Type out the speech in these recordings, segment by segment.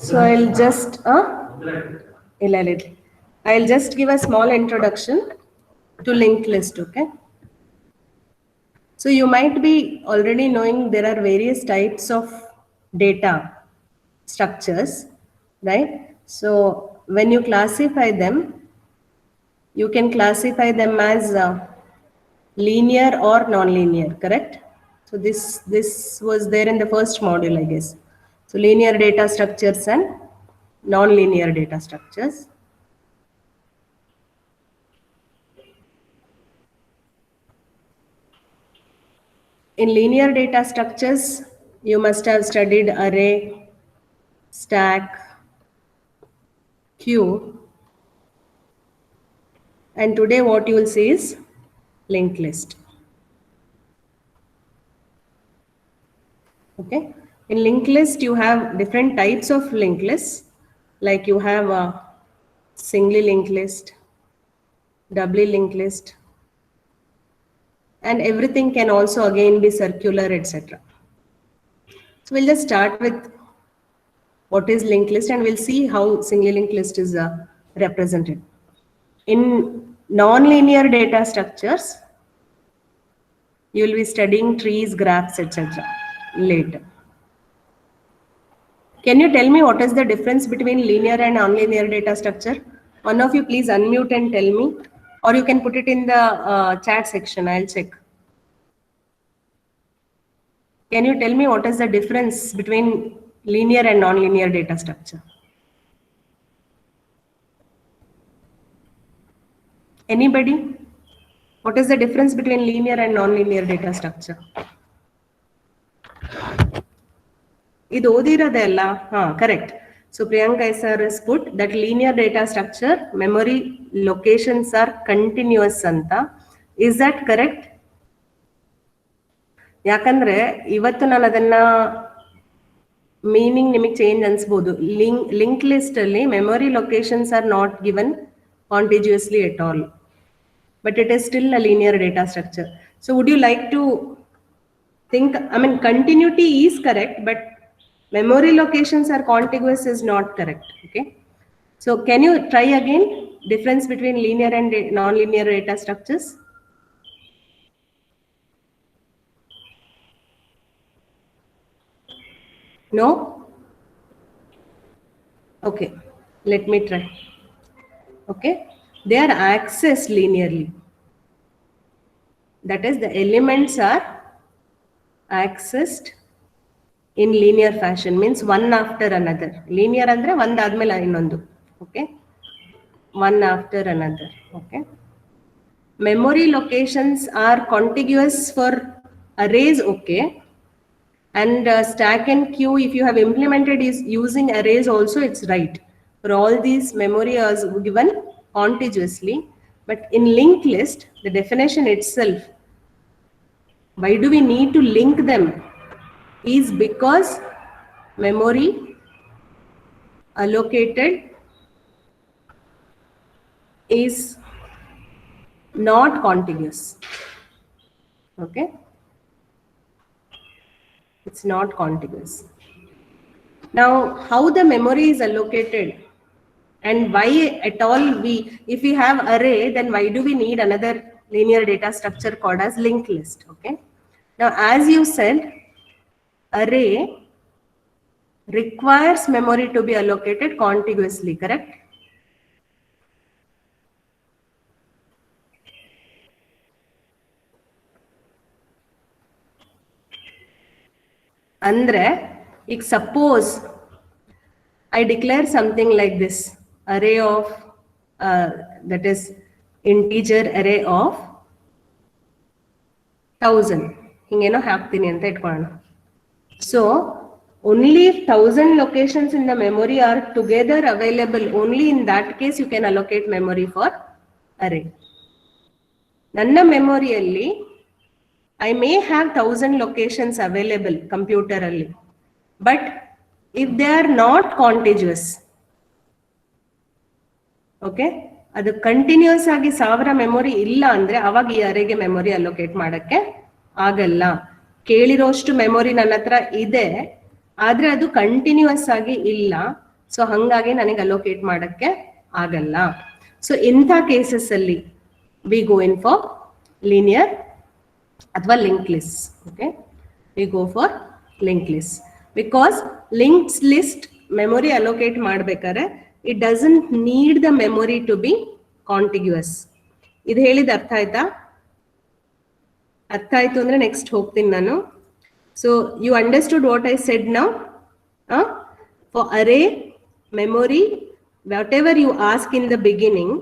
So I'll just give a small introduction to linked list, okay? So you might be already knowing there are various types of data structures, right? So when you classify them, you can classify them as linear or non-linear, correct? So this was there in the first module, I guess. So linear data structures and non-linear data structures. In linear data structures, you must have studied array, stack, queue, and today what you will see is linked list. Okay. In linked list, you have different types of linked lists. Like you have a singly linked list, doubly linked list, and everything can also again be circular, etc. So we'll just start with what is linked list and we'll see how singly linked list is represented. In non-linear data structures, you will be studying trees, graphs, etc. later. Can you tell me what is the difference between linear and non-linear data structure? One of you please unmute and tell me, or you can put it in the chat section, I'll check. Can you tell me what is the difference between linear and non-linear data structure? Anybody? What is the difference between linear and non-linear data structure? Idu odiradella? Correct. So Priyanka sir has put that linear data structure, memory locations are continuous anta. Is that correct? ಯಾಕಂದ್ರೆ ಇವತ್ತು ನಾನು ಅದನ್ನ meaning ನಿಮಗೆ change ಅನ್ಸ್ಬೋದು. Link list ಅಲ್ಲಿ memory locations are not given contiguously at all, but it is still a linear data structure. So would you like to think, I mean, continuity is correct, but memory locations are contiguous is not correct, okay? So can you try again difference between linear and non-linear data structures? No? Okay, let me try. Okay, they are accessed linearly. That is, the elements are accessed in linear fashion, means one after another. Linear andre one admele innondu, okay? One after another, okay? Memory locations are contiguous for arrays, okay? And stack and queue, if you have implemented is using arrays also, it's right. For all these, memory is given contiguously, but in linked list, the definition itself, why do we need to link them, is because memory allocated is not contiguous, okay? It's not contiguous. Now, how the memory is allocated and why at all if we have array, then why do we need another linear data structure called as linked list, okay? Now, as you said, array requires memory to be allocated contiguously, correct? Andre, if suppose I declare something like this, array of that is integer array of 1000 hingeno haktini anta itkolana. So only 1000 locations in the memory are together available, only in that case you can allocate memory for array. Nanna memory alli I may have 1000 locations available computer alli, but if they are not contiguous, okay, ಅದು continuous ಆಗಿ 1000 memory ಇಲ್ಲ ಅಂದ್ರೆ ಅವಾಗ ಈ ಅರೇಗೆ memory allocate ಮಾಡಕ್ಕೆ ಆಗಲ್ಲ. ಕೇಳಿರೋಷ್ಟು memory ನನ್ನ ಹತ್ರ ಇದೆ, ಆದ್ರೆ ಅದು ಕಂಟಿನ್ಯೂಸ್ ಆಗಿ ಇಲ್ಲ, ಸೊ ಹಂಗಾಗಿ ನನಗೆ ಅಲೋಕೇಟ್ ಮಾಡಕ್ಕೆ ಆಗಲ್ಲ. ಸೊ ಇಂಥ ಕೇಸಸ್ ಅಲ್ಲಿ we go in for linear ಅಥವಾ link list. Okay, we go for link list because links list memory allocate ಮಾಡ್ಬೇಕಾದ್ರೆ it doesn't need the memory to be contiguous. ಇದು ಹೇಳಿದ ಅರ್ಥ ಆಯ್ತಾ? ಅರ್ಥ ಆಯ್ತು ಅಂದ್ರೆ ನೆಕ್ಸ್ಟ್ ಹೋಗ್ತೀನಿ ನಾನು. So you understood what I said now. For array memory whatever you ask in the beginning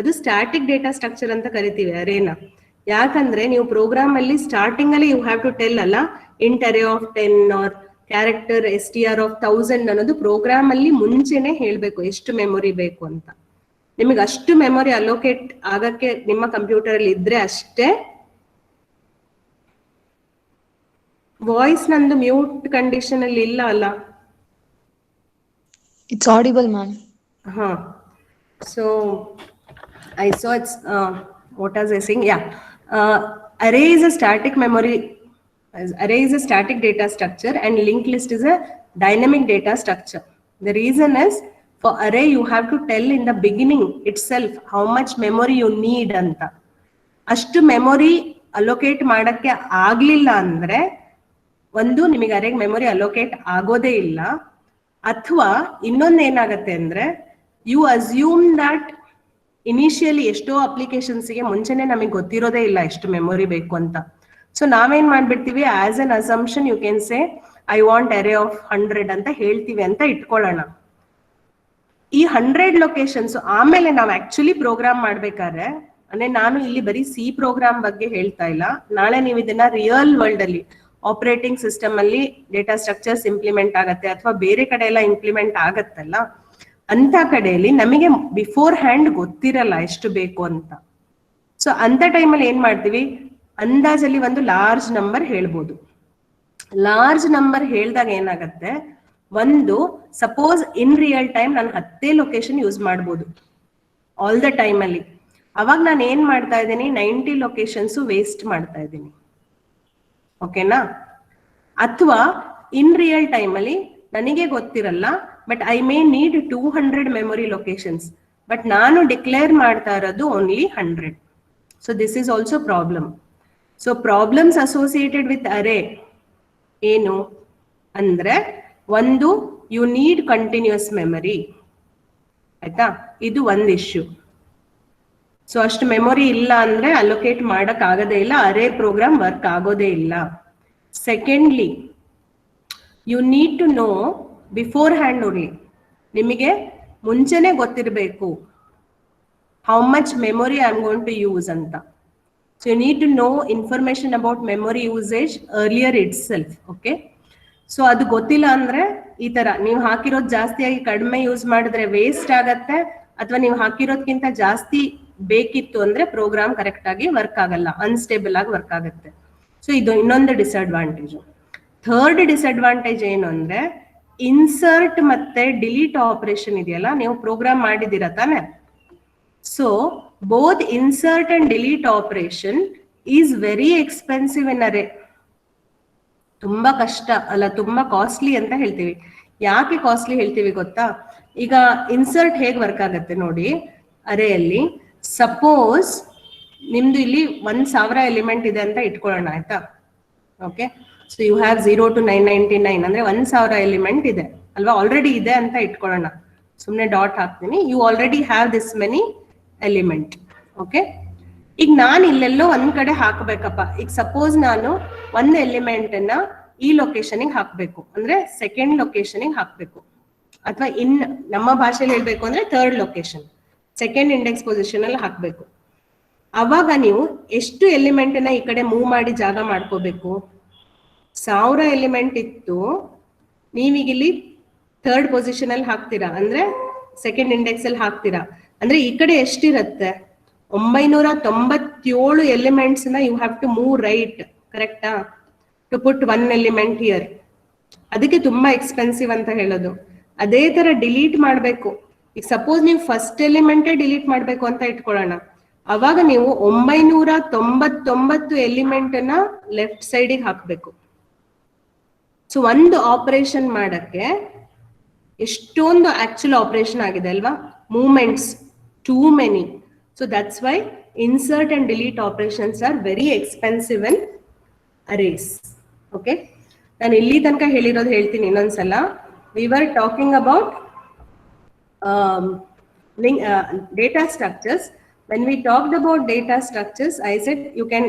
ಅದು ಸ್ಟ್ಯಾಟಿಕ್ ಡೇಟಾ ಸ್ಟ್ರಕ್ಚರ್ ಅಂತ ಕರಿತೀವಿ ಅರೇನ. ಯಾಕಂದ್ರೆ ನೀವು ಪ್ರೋಗ್ರಾಮ್ ಅಲ್ಲಿ ಸ್ಟಾರ್ಟಿಂಗ್ ಅಲ್ಲಿ ಯು ಹ್ಯಾವ್ ಟು ಟೆಲ್ ಅಲ್ಲ, int array of 10 or character STR of 1000 ಅನ್ನೋದು ಪ್ರೋಗ್ರಾಮ್ ಅಲ್ಲಿ ಮುಂಚೆನೆ ಹೇಳ್ಬೇಕು ಎಷ್ಟು ಮೆಮೊರಿ ಬೇಕು ಅಂತ. ನಿಮಗೆ ಅಷ್ಟು ಮೆಮೊರಿ ಅಲೋಕೇಟ್ ಆಗಕ್ಕೆ ನಿಮ್ಮ ಕಂಪ್ಯೂಟರ್ ಅಲ್ಲಿ ಇದ್ರೆ ಅಷ್ಟೇ. ವಾಯ್ಸ್ ನಂದು ಮ್ಯೂಟ್ ಕಂಡೀಷನ್ ಅಲ್ಲಿ ಇಲ್ಲ ಅಲ್ಲ? It's audible, ma'am. So I saw it's what was I saying? Yeah, array is a static memory. Array is a static data structure and linked list is a dynamic data structure. The reason is for array you have to tell in the beginning itself how much memory you need anta. ಅಷ್ಟು memory allocate ಮಾಡಕ್ಕೆ ಆಗ್ಲಿಲ್ಲ ಅಂದ್ರೆ ಒಂದು ನಿಮಗೆ ಅರೇಗೆ memory allocate ಆಗೋದೇ ಇಲ್ಲ, ಅಥವಾ ಇನ್ನೊಂದು ಏನಾಗತ್ತೆ ಅಂದ್ರೆ ಯು ಅಸ್ಯೂಮ್ ದಟ್ ಇನಿಷಿಯಲಿ ಎಷ್ಟೋ ಅಪ್ಲಿಕೇಶನ್ಸ್ಗೆ ಮುಂಚೆನೆ ನಮಗೆ ಗೊತ್ತಿರೋದೇ ಇಲ್ಲ ಎಷ್ಟು ಮೆಮೊರಿ ಬೇಕು ಅಂತ. ಸೊ ನಾವೇನ್ ಮಾಡ್ಬಿಡ್ತೀವಿ, as an assumption you can say I want array of 100 ಅಂತ ಹೇಳ್ತೀವಿ ಅಂತ ಇಟ್ಕೊಳ್ಳೋಣ. ಈ 100 ಲೊಕೇಶನ್ಸ್ ಆಮೇಲೆ ನಾವು ಆಕ್ಚುಲಿ ಪ್ರೋಗ್ರಾಮ್ ಮಾಡ್ಬೇಕಾದ್ರೆ, ಅಂದ್ರೆ ನಾನು ಇಲ್ಲಿ ಬರೀ ಸಿ ಪ್ರೋಗ್ರಾಮ್ ಬಗ್ಗೆ ಹೇಳ್ತಾ ಇಲ್ಲ, ನಾಳೆ ನೀವು ಇದನ್ನ ರಿಯಲ್ ವರ್ಲ್ಡ್ ಅಲ್ಲಿ ಆಪರೇಟಿಂಗ್ ಸಿಸ್ಟಮ್ ಅಲ್ಲಿ ಡೇಟಾ ಸ್ಟ್ರಕ್ಚರ್ಸ್ ಇಂಪ್ಲಿಮೆಂಟ್ ಆಗತ್ತೆ ಅಥವಾ ಬೇರೆ ಕಡೆ ಎಲ್ಲ ಇಂಪ್ಲಿಮೆಂಟ್ ಆಗತ್ತಲ್ಲ, ಅಂತ ಕಡೆಯಲ್ಲಿ ನಮಗೆ ಬಿಫೋರ್ ಹ್ಯಾಂಡ್ ಗೊತ್ತಿರಲ್ಲ ಎಷ್ಟು ಬೇಕು ಅಂತ. ಸೊ ಅಂತ ಟೈಮಲ್ಲಿ ಏನ್ ಮಾಡ್ತೀವಿ, ಅಂದಾಜಲ್ಲಿ ಒಂದು ಲಾರ್ಜ್ ನಂಬರ್ ಹೇಳ್ಬೋದು. ಲಾರ್ಜ್ ನಂಬರ್ ಹೇಳಿದಾಗ ಏನಾಗತ್ತೆ, ಒಂದು ಸಪೋಸ್ ಇನ್ ರಿಯಲ್ ಟೈಮ್ ನಾನು 10 ಲೊಕೇಶನ್ ಯೂಸ್ ಮಾಡ್ಬೋದು ಆಲ್ ದ ಟೈಮ್ ಅಲ್ಲಿ. ಅವಾಗ ನಾನು ಏನ್ ಮಾಡ್ತಾ ಇದ್ದೀನಿ, 90 ಲೊಕೇಶನ್ಸ್ ವೇಸ್ಟ್ ಮಾಡ್ತಾ ಇದ್ದೀನಿ. ಓಕೆನಾ? ಅಥವಾ ಇನ್ ರಿಯಲ್ ಟೈಮ್ ಅಲ್ಲಿ ನನಗೆ ಗೊತ್ತಿರಲ್ಲ, but I may need 200 memory locations, but ನಾನು ಡಿಕ್ಲೇರ್ ಮಾಡ್ತಾ ಇರೋದು only 100. So this is also problem. So problems associated with array ಏನು ಅಂದ್ರೆ, ಒಂದು ಯು ನೀಡ್ ಕಂಟಿನ್ಯೂಸ್ ಮೆಮೊರಿ, ಆಯ್ತಾ? ಇದು ಒಂದು ಇಶ್ಯೂ. ಸೊ ಅಷ್ಟು ಮೆಮೊರಿ ಇಲ್ಲ ಅಂದ್ರೆ ಅಲೋಕೇಟ್ ಮಾಡಕ್ ಆಗೋದೇ ಇಲ್ಲ, ಅರೇ ಪ್ರೋಗ್ರಾಮ್ ವರ್ಕ್ ಆಗೋದೇ ಇಲ್ಲ. Secondly, you need to know beforehand only, ನಿಮಗೆ ಮುಂಚೆನೆ ಗೊತ್ತಿರಬೇಕು how much memory I am going to use ಅಂತ. So you need to know information about memory usage earlier itself. Okay, so ಅದು ಗೊತ್ತಿಲ್ಲ ಅಂದ್ರೆ ಈ ತರ ನೀವು ಹಾಕಿರೋದು ಜಾಸ್ತಿಯಾಗಿ ಕಡಿಮೆ ಯೂಸ್ ಮಾಡಿದ್ರೆ ವೇಸ್ಟ್ ಆಗತ್ತೆ, ಅಥವಾ ನೀವು ಹಾಕಿರೋದ್ಕಿಂತ ಜಾಸ್ತಿ ಬೇಕಿತ್ತು ಅಂದ್ರೆ ಪ್ರೋಗ್ರಾಮ್ ಕರೆಕ್ಟ್ ಆಗಿ ವರ್ಕ್ ಆಗಲ್ಲ, ಅನ್ಸ್ಟೇಬಲ್ ಆಗಿ ವರ್ಕ್ ಆಗುತ್ತೆ. ಸೊ ಇದು ಇನ್ನೊಂದು ಡಿಸ್ಅಡ್ವಾಂಟೇಜ್. ಥರ್ಡ್ ಡಿಸ್ಅಡ್ವಾಂಟೇಜ್ ಏನು ಅಂದ್ರೆ, ಇನ್ಸರ್ಟ್ ಮತ್ತೆ ಡಿಲೀಟ್ ಆಪರೇಷನ್ ಇದೆಯಲ್ಲ, ನೀವು ಪ್ರೋಗ್ರಾಮ್ ಮಾಡಿದಿರ ತಾನೆ. So both insert and delete operation is very expensive in array. ತುಂಬಾ ಕಷ್ಟ ಅಲ್ಲ, ತುಂಬಾ ಕಾಸ್ಟ್ಲಿ ಅಂತ ಹೇಳ್ತೀವಿ. ಯಾಕೆ ಕಾಸ್ಟ್ಲಿ ಹೇಳ್ತೀವಿ ಗೊತ್ತಾ? ಈಗ ಇನ್ಸರ್ಟ್ ಹೇಗೆ ವರ್ಕ್ ಆಗುತ್ತೆ ನೋಡಿ ಅರೇಯಲ್ಲಿ. ಸಪೋಸ್ ನಿಮ್ದು ಇಲ್ಲಿ 1000 ಎಲಿಮೆಂಟ್ ಇದೆ ಅಂತ ಇಟ್ಕೊಳ್ಳೋಣ, ಆಯ್ತಾ? Okay, so you have 0 to 999 ಅಂದ್ರೆ 1000 ಎಲಿಮೆಂಟ್ ಇದೆ ಅಲ್ವಾ, ಆಲ್ರೆಡಿ ಇದೆ ಅಂತ ಇಟ್ಕೊಳ್ಳೋಣ. ಸುಮ್ನೆ ಡಾಟ್ ಹಾಕ್ತೀನಿ, you already have this many element. Okay, ಈಗ ನಾನು ಇಲ್ಲೆಲ್ಲೋ ಒಂದ್ ಕಡೆ ಹಾಕ್ಬೇಕಪ್ಪ. ಈಗ ಸಪೋಸ್ ನಾನು ಒಂದು ಎಲಿಮೆಂಟ್ ಅನ್ನ ಈ ಲೊಕೇಶನ್ಗೆ ಹಾಕ್ಬೇಕು ಅಂದ್ರೆ ಸೆಕೆಂಡ್ ಲೊಕೇಶನ್ಗೆ ಹಾಕ್ಬೇಕು, ಅಥವಾ ನಮ್ಮ ಭಾಷೆಯಲ್ಲಿ ಹೇಳ್ಬೇಕು ಅಂದ್ರೆ third location, second index position ಅಲ್ಲಿ ಹಾಕ್ಬೇಕು. ಅವಾಗ ನೀವು ಎಷ್ಟು ಎಲಿಮೆಂಟ್ ನ ಈ ಕಡೆ ಮೂವ್ ಮಾಡಿ ಜಾಗ ಮಾಡ್ಕೋಬೇಕು? 1000 ಎಲಿಮೆಂಟ್ ಇತ್ತು, ನೀವೀಗ ಇಲ್ಲಿ ಥರ್ಡ್ ಪೊಸಿಷನ್ ಅಲ್ಲಿ ಹಾಕ್ತೀರಾ ಅಂದ್ರೆ ಸೆಕೆಂಡ್ ಇಂಡೆಕ್ಸ್ ಅಲ್ಲಿ ಹಾಕ್ತೀರಾ ಅಂದ್ರೆ ಈ ಕಡೆ ಎಷ್ಟಿರತ್ತೆ? 997 ಎಲಿಮೆಂಟ್ಸ್ ನ you have to move right, ಕರೆಕ್ಟಾ? To put 1 element here. ಅದಕ್ಕೆ ತುಂಬಾ ಎಕ್ಸ್ಪೆನ್ಸಿವ್ ಅಂತ ಹೇಳೋದು. ಅದೇ ತರ ಡಿಲೀಟ್ ಮಾಡ್ಬೇಕು. ಈಗ ಸಪೋಸ್ ನೀವು ಫಸ್ಟ್ ಎಲಿಮೆಂಟೇ ಡಿಲೀಟ್ ಮಾಡ್ಬೇಕು ಅಂತ ಇಟ್ಕೊಳ್ಳೋಣ, ಅವಾಗ ನೀವು 999 ಎಲಿಮೆಂಟ್ ಅನ್ನ ಲೆಫ್ಟ್ ಸೈಡಿಗೆ ಹಾಕ್ಬೇಕು. ಸೊ ಒಂದು ಆಪರೇಷನ್ ಮಾಡಕ್ಕೆ ಎಷ್ಟೊಂದು ಆಕ್ಚುಲ್ ಆಪರೇಷನ್ ಆಗಿದೆ ಅಲ್ವಾ, movements too many. So that's why insert and delete operations are very expensive in arrays. Okay, ನಾನು ಇಲ್ಲಿ ತನಕ ಹೇಳಿರೋದು ಹೇಳ್ತೀನಿ ಇನ್ನೊಂದ್ಸಲ. We were talking about data structures. When we talked about data structures, I said you can,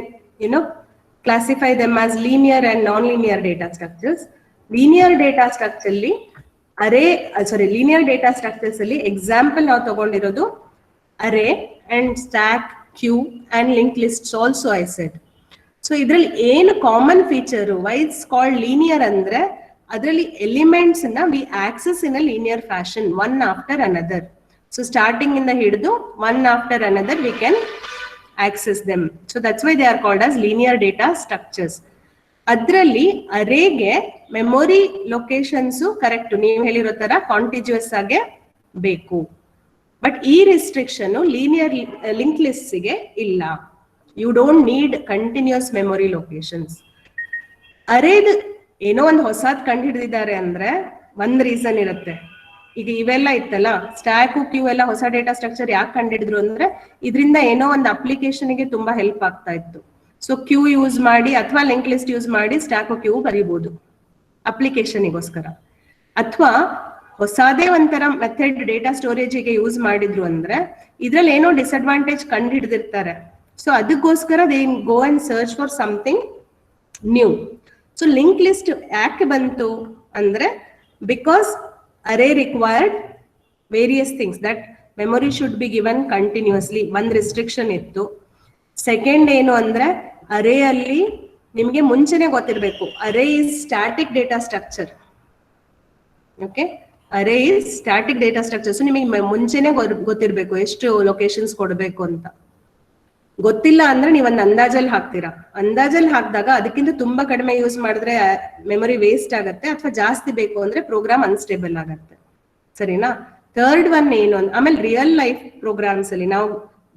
classify them as linear and non-linear data structures. Linear data structure li linear data structures ಅಲ್ಲಿ example ನಾವು ತಗೊಂಡಿರೋದು array and stack, queue and linked lists also I said. So ಇದರಲ್ಲಿ ಏನು common feature, why it's called linear ಅಂದ್ರೆ ಅದರಲ್ಲಿ elements ನ we access in a linear fashion, one after another. So starting in the ಹಿಡಿದು one after another we can access them. So that's why they are called as linear data structures. ಅದರಲ್ಲಿ ಅರೇಗೆ memory locations correct ನೀವು ಹೇಳಿರೋ ತರ ಕಾಂಟಿಗ್ಯೂಸ್ ಆಗಿ ಬೇಕು. But ಈ restriction linear link list ಗೆ ಇಲ್ಲ. You don't need continuous memory locations. ಅರೇದ್ ಏನೋ ಒಂದು ಹೊಸದ್ ಕಂಡು ಹಿಡಿದಿದ್ದಾರೆ ಅಂದ್ರೆ ಒಂದ್ ರೀಸನ್ ಇರುತ್ತೆ. ಈಗ ಇವೆಲ್ಲ ಇತ್ತಲ್ಲ ಸ್ಟ್ಯಾಕ್ ಕ್ಯೂ ಎಲ್ಲ ಹೊಸ ಡೇಟಾ ಸ್ಟ್ರಕ್ಚರ್ ಯಾಕೆ ಕಂಡಿಡಿದ್ರು ಅಂದ್ರೆ ಇದರಿಂದ ಏನೋ ಒಂದು ಅಪ್ಲಿಕೇಶನ್ ಗೆ ತುಂಬಾ ಹೆಲ್ಪ್ ಆಗ್ತಾ ಇತ್ತು. ಸೊ ಕ್ಯೂ ಯೂಸ್ ಮಾಡಿ ಅಥವಾ ಲಿಂಕ್ ಲಿಸ್ಟ್ ಯೂಸ್ ಮಾಡಿ ಸ್ಟ್ಯಾಕ್ ಕ್ಯೂ ಬರೀಬಹುದು ಅಪ್ಲಿಕೇಶನ್ಗೋಸ್ಕರ. ಅಥವಾ ಹೊಸದೇ ಒಂಥರ ಮೆಥಡ್ ಡೇಟಾ ಸ್ಟೋರೇಜಿಗೆ ಯೂಸ್ ಮಾಡಿದ್ರು ಅಂದ್ರೆ ಇದ್ರಲ್ಲಿ ಏನೋ ಡಿಸ್ಅಡ್ವಾಂಟೇಜ್ ಕಂಡು ಹಿಡಿದಿರ್ತಾರೆ. ಸೊ ಅದಕ್ಕೋಸ್ಕರ they go and search for something new. So link list ಯಾಕೆ ಬಂತು ಅಂದ್ರೆ because array required various things, that memory should be given continuously. One restriction ittu. Second ಏನು ಅಂದ್ರೆ array ಅಲ್ಲಿ ನಿಮಗೆ ಮುಂಚೆನೆ ಗೊತ್ತಿರಬೇಕು, array is static data structure. Okay, array is static data structure. So ನಿಮಗೆ ಮುಂಚೆನೆ ಗೊತ್ತಿರಬೇಕು ಎಷ್ಟು ಲೊಕೇಶನ್ಸ್ ಕೊಡಬೇಕು ಅಂತ. ಗೊತ್ತಿಲ್ಲ ಅಂದ್ರೆ ನೀವು ಒಂದು ಅಂದಾಜಲ್ಲಿ ಹಾಕ್ತೀರಾ. ಅಂದಾಜಲ್ಲಿ ಹಾಕಿದಾಗ ಅದಕ್ಕಿಂತ ತುಂಬಾ ಕಡಿಮೆ ಯೂಸ್ ಮಾಡಿದ್ರೆ ಮೆಮೊರಿ ವೇಸ್ಟ್ ಆಗುತ್ತೆ, ಅಥವಾ ಜಾಸ್ತಿ ಬೇಕು ಅಂದ್ರೆ ಪ್ರೋಗ್ರಾಮ್ ಅನ್ಸ್ಟೇಬಲ್ ಆಗುತ್ತೆ. ಸರಿನಾ? ಥರ್ಡ್ ಒನ್ ಏನು ಅಂದ್ರೆ ಆಮೇಲೆ ರಿಯಲ್ ಲೈಫ್ ಪ್ರೋಗ್ರಾಮ್ಸ್ ಅಲ್ಲಿ ನಾವು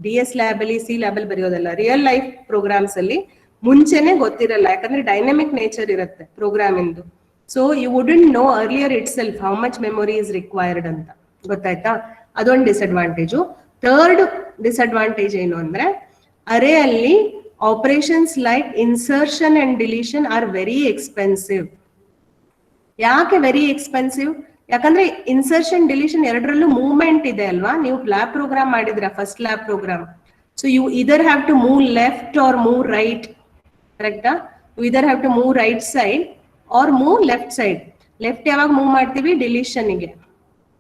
DS ಲ್ಯಾಬ್ ಅಲ್ಲಿ C ಲ್ಯಾಬ್ ಅಲ್ಲಿ ಬರೆಯೋದಲ್ಲ, ರಿಯಲ್ ಲೈಫ್ ಪ್ರೋಗ್ರಾಮ್ಸ್ ಅಲ್ಲಿ ಮುಂಚೆನೆ ಗೊತ್ತಿರಲ್ಲ, ಯಾಕಂದ್ರೆ ಡೈನಮಿಕ್ ನೇಚರ್ ಇರುತ್ತೆ ಪ್ರೋಗ್ರಾಮ್ ಇಂದು. So you wouldn't know earlier itself how much memory is required ಅಂತ. ಗೊತ್ತಾಯ್ತಾ? ಅದೊಂದು ಡಿಸ್ಅಡ್ವಾಂಟೇಜು. ಥರ್ಡ್ ಡಿಸ್ಅಡ್ವಾಂಟೇಜ್ ಏನು ಅಂದ್ರೆ array ಅಲ್ಲಿ operations like insertion and deletion are very expensive. ಯಾಕೆ ವೆರಿ ಎಕ್ಸ್ಪೆನ್ಸಿವ್? ಯಾಕಂದ್ರೆ ಇನ್ಸರ್ಷನ್ ಡಿಲೀಷನ್ ಎರಡರಲ್ಲೂ ಮೂವ್ಮೆಂಟ್ ಇದೆ ಅಲ್ವಾ. ನೀವು ಲ್ಯಾಬ್ ಪ್ರೋಗ್ರಾಮ್ ಮಾಡಿದ್ರ, first lab program. So you either have to move left or move right. ಕರೆಕ್ಟಾ? You either have to move right side or move left side. Left ಯಾವಾಗ move ಮಾಡ್ತೀವಿ? ಡಿಲೀಷನ್ಗೆ.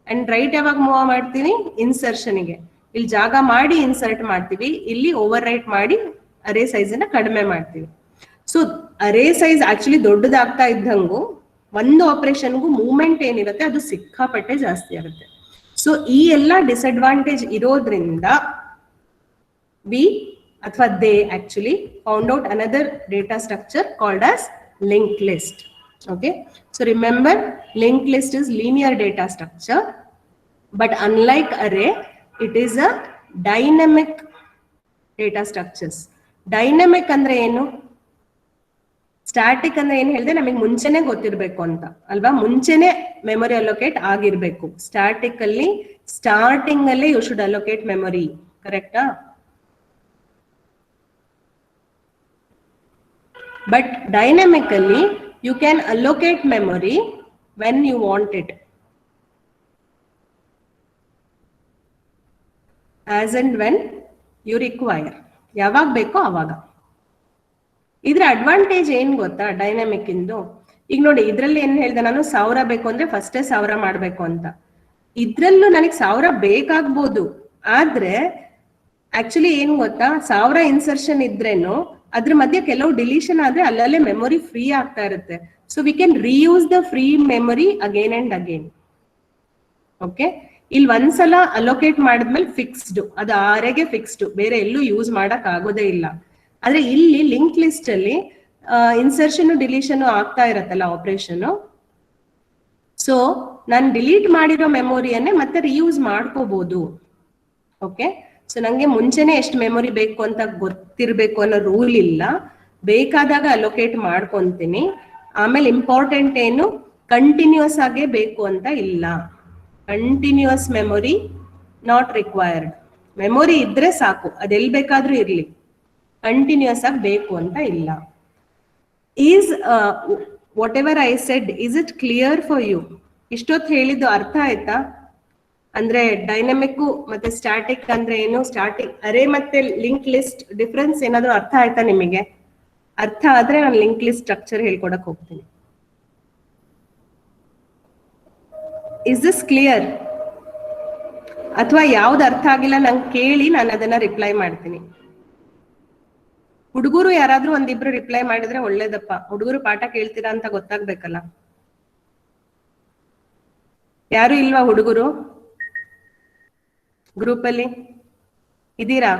And right ಯಾವಾಗ move ಮಾಡ್ತೀವಿ? ಇನ್ಸರ್ಷನ್ಗೆ. ಇಲ್ಲಿ ಜಾಗ ಮಾಡಿ ಇನ್ಸರ್ಟ್ ಮಾಡ್ತೀವಿ, ಇಲ್ಲಿ ಓವರ್ ರೈಟ್ ಮಾಡಿ ಅರೇ ಸೈಜ್ ಅನ್ನ ಕಡಿಮೆ ಮಾಡ್ತೀವಿ. ಸೊ ಅರೇ ಸೈಜ್ ಆಕ್ಚುಲಿ ದೊಡ್ಡದಾಗ್ತಾ ಇದ್ದಂಗೂ ಒಂದು ಆಪರೇಷನ್ಗೂ ಮೂವ್ಮೆಂಟ್ ಏನಿರುತ್ತೆ ಅದು ಸಿಕ್ಕಾಪಟ್ಟೆ ಜಾಸ್ತಿ ಆಗುತ್ತೆ. ಸೊ ಈ ಎಲ್ಲ ಡಿಸ್ಅಡ್ವಾಂಟೇಜ್ ಇರೋದ್ರಿಂದ they actually found out another data structure called as linked list. Okay, so remember, linked list is linear data structure, but unlike array it is a dynamic data structures. Dynamic ಅಂದ್ರೆ ಏನು? Static ಅಂದ್ರೆ ಏನು ಹೇಳಿದೆ, ನಮಗೆ ಮುಂಚೆನೆ ಗೊತ್ತಿರಬೇಕು ಅಂತ ಅಲ್ವಾ, ಮುಂಚೆನೆ ಮೆಮೊರಿ ಅಲೋಕೇಟ್ ಆಗಿರ್ಬೇಕು. ಸ್ಟಾಟಿಕ್ ಅಲ್ಲಿ ಸ್ಟಾರ್ಟಿಂಗ್ ಅಲ್ಲಿ ಯು ಶುಡ್ ಅಲೋಕೇಟ್ ಮೆಮೊರಿ. ಕರೆಕ್ಟಾ? But dynamically you can allocate memory when you want it, as and when you require. ಯಾವಾಗ ಬೇಕೋ ಅವಾಗ. ಇದ್ರ ಅಡ್ವಾಂಟೇಜ್ ಏನ್ ಗೊತ್ತಾ ಡೈನಾಮಿಕ್ ಇಂದು? ಈಗ ನೋಡಿ, ಇದ್ರಲ್ಲಿ ಏನ್ ಹೇಳ್ದೆ ನಾನು, 1000 ಬೇಕು ಅಂದ್ರೆ ಫಸ್ಟೇ 1000 ಮಾಡ್ಬೇಕು ಅಂತ. ಇದ್ರಲ್ಲೂ ನನಗೆ 1000 ಬೇಕಾಗ್ಬೋದು, ಆದ್ರೆ ಆಕ್ಚುಲಿ ಏನ್ ಗೊತ್ತಾ, 1000 ಇನ್ಸರ್ಷನ್ ಇದ್ರೇನು ಅದ್ರ ಮಧ್ಯೆ ಕೆಲವು ಡಿಲೀಷನ್ ಆದ್ರೆ ಅಲ್ಲಲ್ಲೇ ಮೆಮೊರಿ ಫ್ರೀ ಆಗ್ತಾ ಇರುತ್ತೆ. So we can reuse the free memory again and again. Okay, ಇಲ್ಲಿ ಒಂದ್ಸಲ ಅಲೋಕೇಟ್ ಮಾಡಿದ್ಮೇಲೆ ಫಿಕ್ಸ್ಡ್, ಅದು ಆರೆಗೆ ಫಿಕ್ಸ್ಡ್, ಬೇರೆ ಎಲ್ಲೂ ಯೂಸ್ ಮಾಡಕ್ ಆಗೋದೇ ಇಲ್ಲ. ಆದ್ರೆ ಇಲ್ಲಿ ಲಿಂಕ್ ಲಿಸ್ಟ್ ಅಲ್ಲಿ ಇನ್ಸರ್ಷನ್ ಡಿಲೀಷನ್ ಆಗ್ತಾ ಇರತ್ತಲ್ಲ ಆಪರೇಷನ್. ಸೊ ನಾನು ಡಿಲೀಟ್ ಮಾಡಿರೋ ಮೆಮೊರಿಯನ್ನೇ ಮತ್ತೆ ರಿಯೂಸ್ ಮಾಡ್ಕೋಬಹುದು. ಓಕೆ, ಸೊ ನಂಗೆ ಮುಂಚೆನೆ ಎಷ್ಟು ಮೆಮೊರಿ ಬೇಕು ಅಂತ ಗೊತ್ತಿರ್ಬೇಕು ಅನ್ನೋ ರೂಲ್ ಇಲ್ಲ, ಬೇಕಾದಾಗ ಅಲೋಕೇಟ್ ಮಾಡ್ಕೊಂತೀನಿ. ಆಮೇಲೆ ಇಂಪಾರ್ಟೆಂಟ್ ಏನು, ಕಂಟಿನ್ಯೂಸ್ ಆಗೇ ಬೇಕು ಅಂತ ಇಲ್ಲ. Continuous memory not required. Memory ಇದ್ರೆ ಸಾಕು, ಅದೆಲ್ಲಿ ಬೇಕಾದ್ರೂ ಇರ್ಲಿ, ಕಂಟಿನ್ಯೂಸ್ ಆಗಿ ಬೇಕು ಅಂತ ಇಲ್ಲ. Is whatever I said, is it clear for you? ಇಷ್ಟೊತ್ತು ಹೇಳಿದ್ದು ಅರ್ಥ ಆಯ್ತಾ? ಅಂದ್ರೆ ಡೈನಮಿಕ್ ಮತ್ತೆ ಸ್ಟ್ಯಾಟಿಕ್ ಅಂದ್ರೆ ಏನು, ಸ್ಟ್ಯಾಟಿಕ್ ಅರೇ ಮತ್ತೆ ಲಿಂಕ್ ಲಿಸ್ಟ್ ಡಿಫ್ರೆನ್ಸ್ ಏನಾದ್ರು ಅರ್ಥ ಆಯ್ತಾ ನಿಮಗೆ? ಅರ್ಥ ಆದ್ರೆ ನಾನು ಲಿಂಕ್ ಲಿಸ್ಟ್ ಸ್ಟ್ರಕ್ಚರ್ ಹೇಳ್ಕೊಡಕ್ ಹೋಗ್ತೀನಿ. Is this clear? ಅಥವಾ ಯಾವ್ದು ಅರ್ಥ ಆಗಿಲ್ಲ ನಂಗೆ ಕೇಳಿ, ನಾನು ಅದನ್ನ ರಿಪ್ಲೈ ಮಾಡ್ತೀನಿ. ಹುಡುಗರು ಯಾರಾದ್ರೂ ಒಂದಿಬ್ರು ರಿಪ್ಲೈ ಮಾಡಿದ್ರೆ ಒಳ್ಳೇದಪ್ಪ. ಹುಡುಗರು ಪಾಠ ಕೇಳ್ತೀರಾ ಅಂತ ಗೊತ್ತಾಗ್ಬೇಕಲ್ಲ. ಯಾರು ಇಲ್ವಾ ಹುಡುಗರು ಗ್ರೂಪ್ ಅಲ್ಲಿ? ಇದೀರಾ?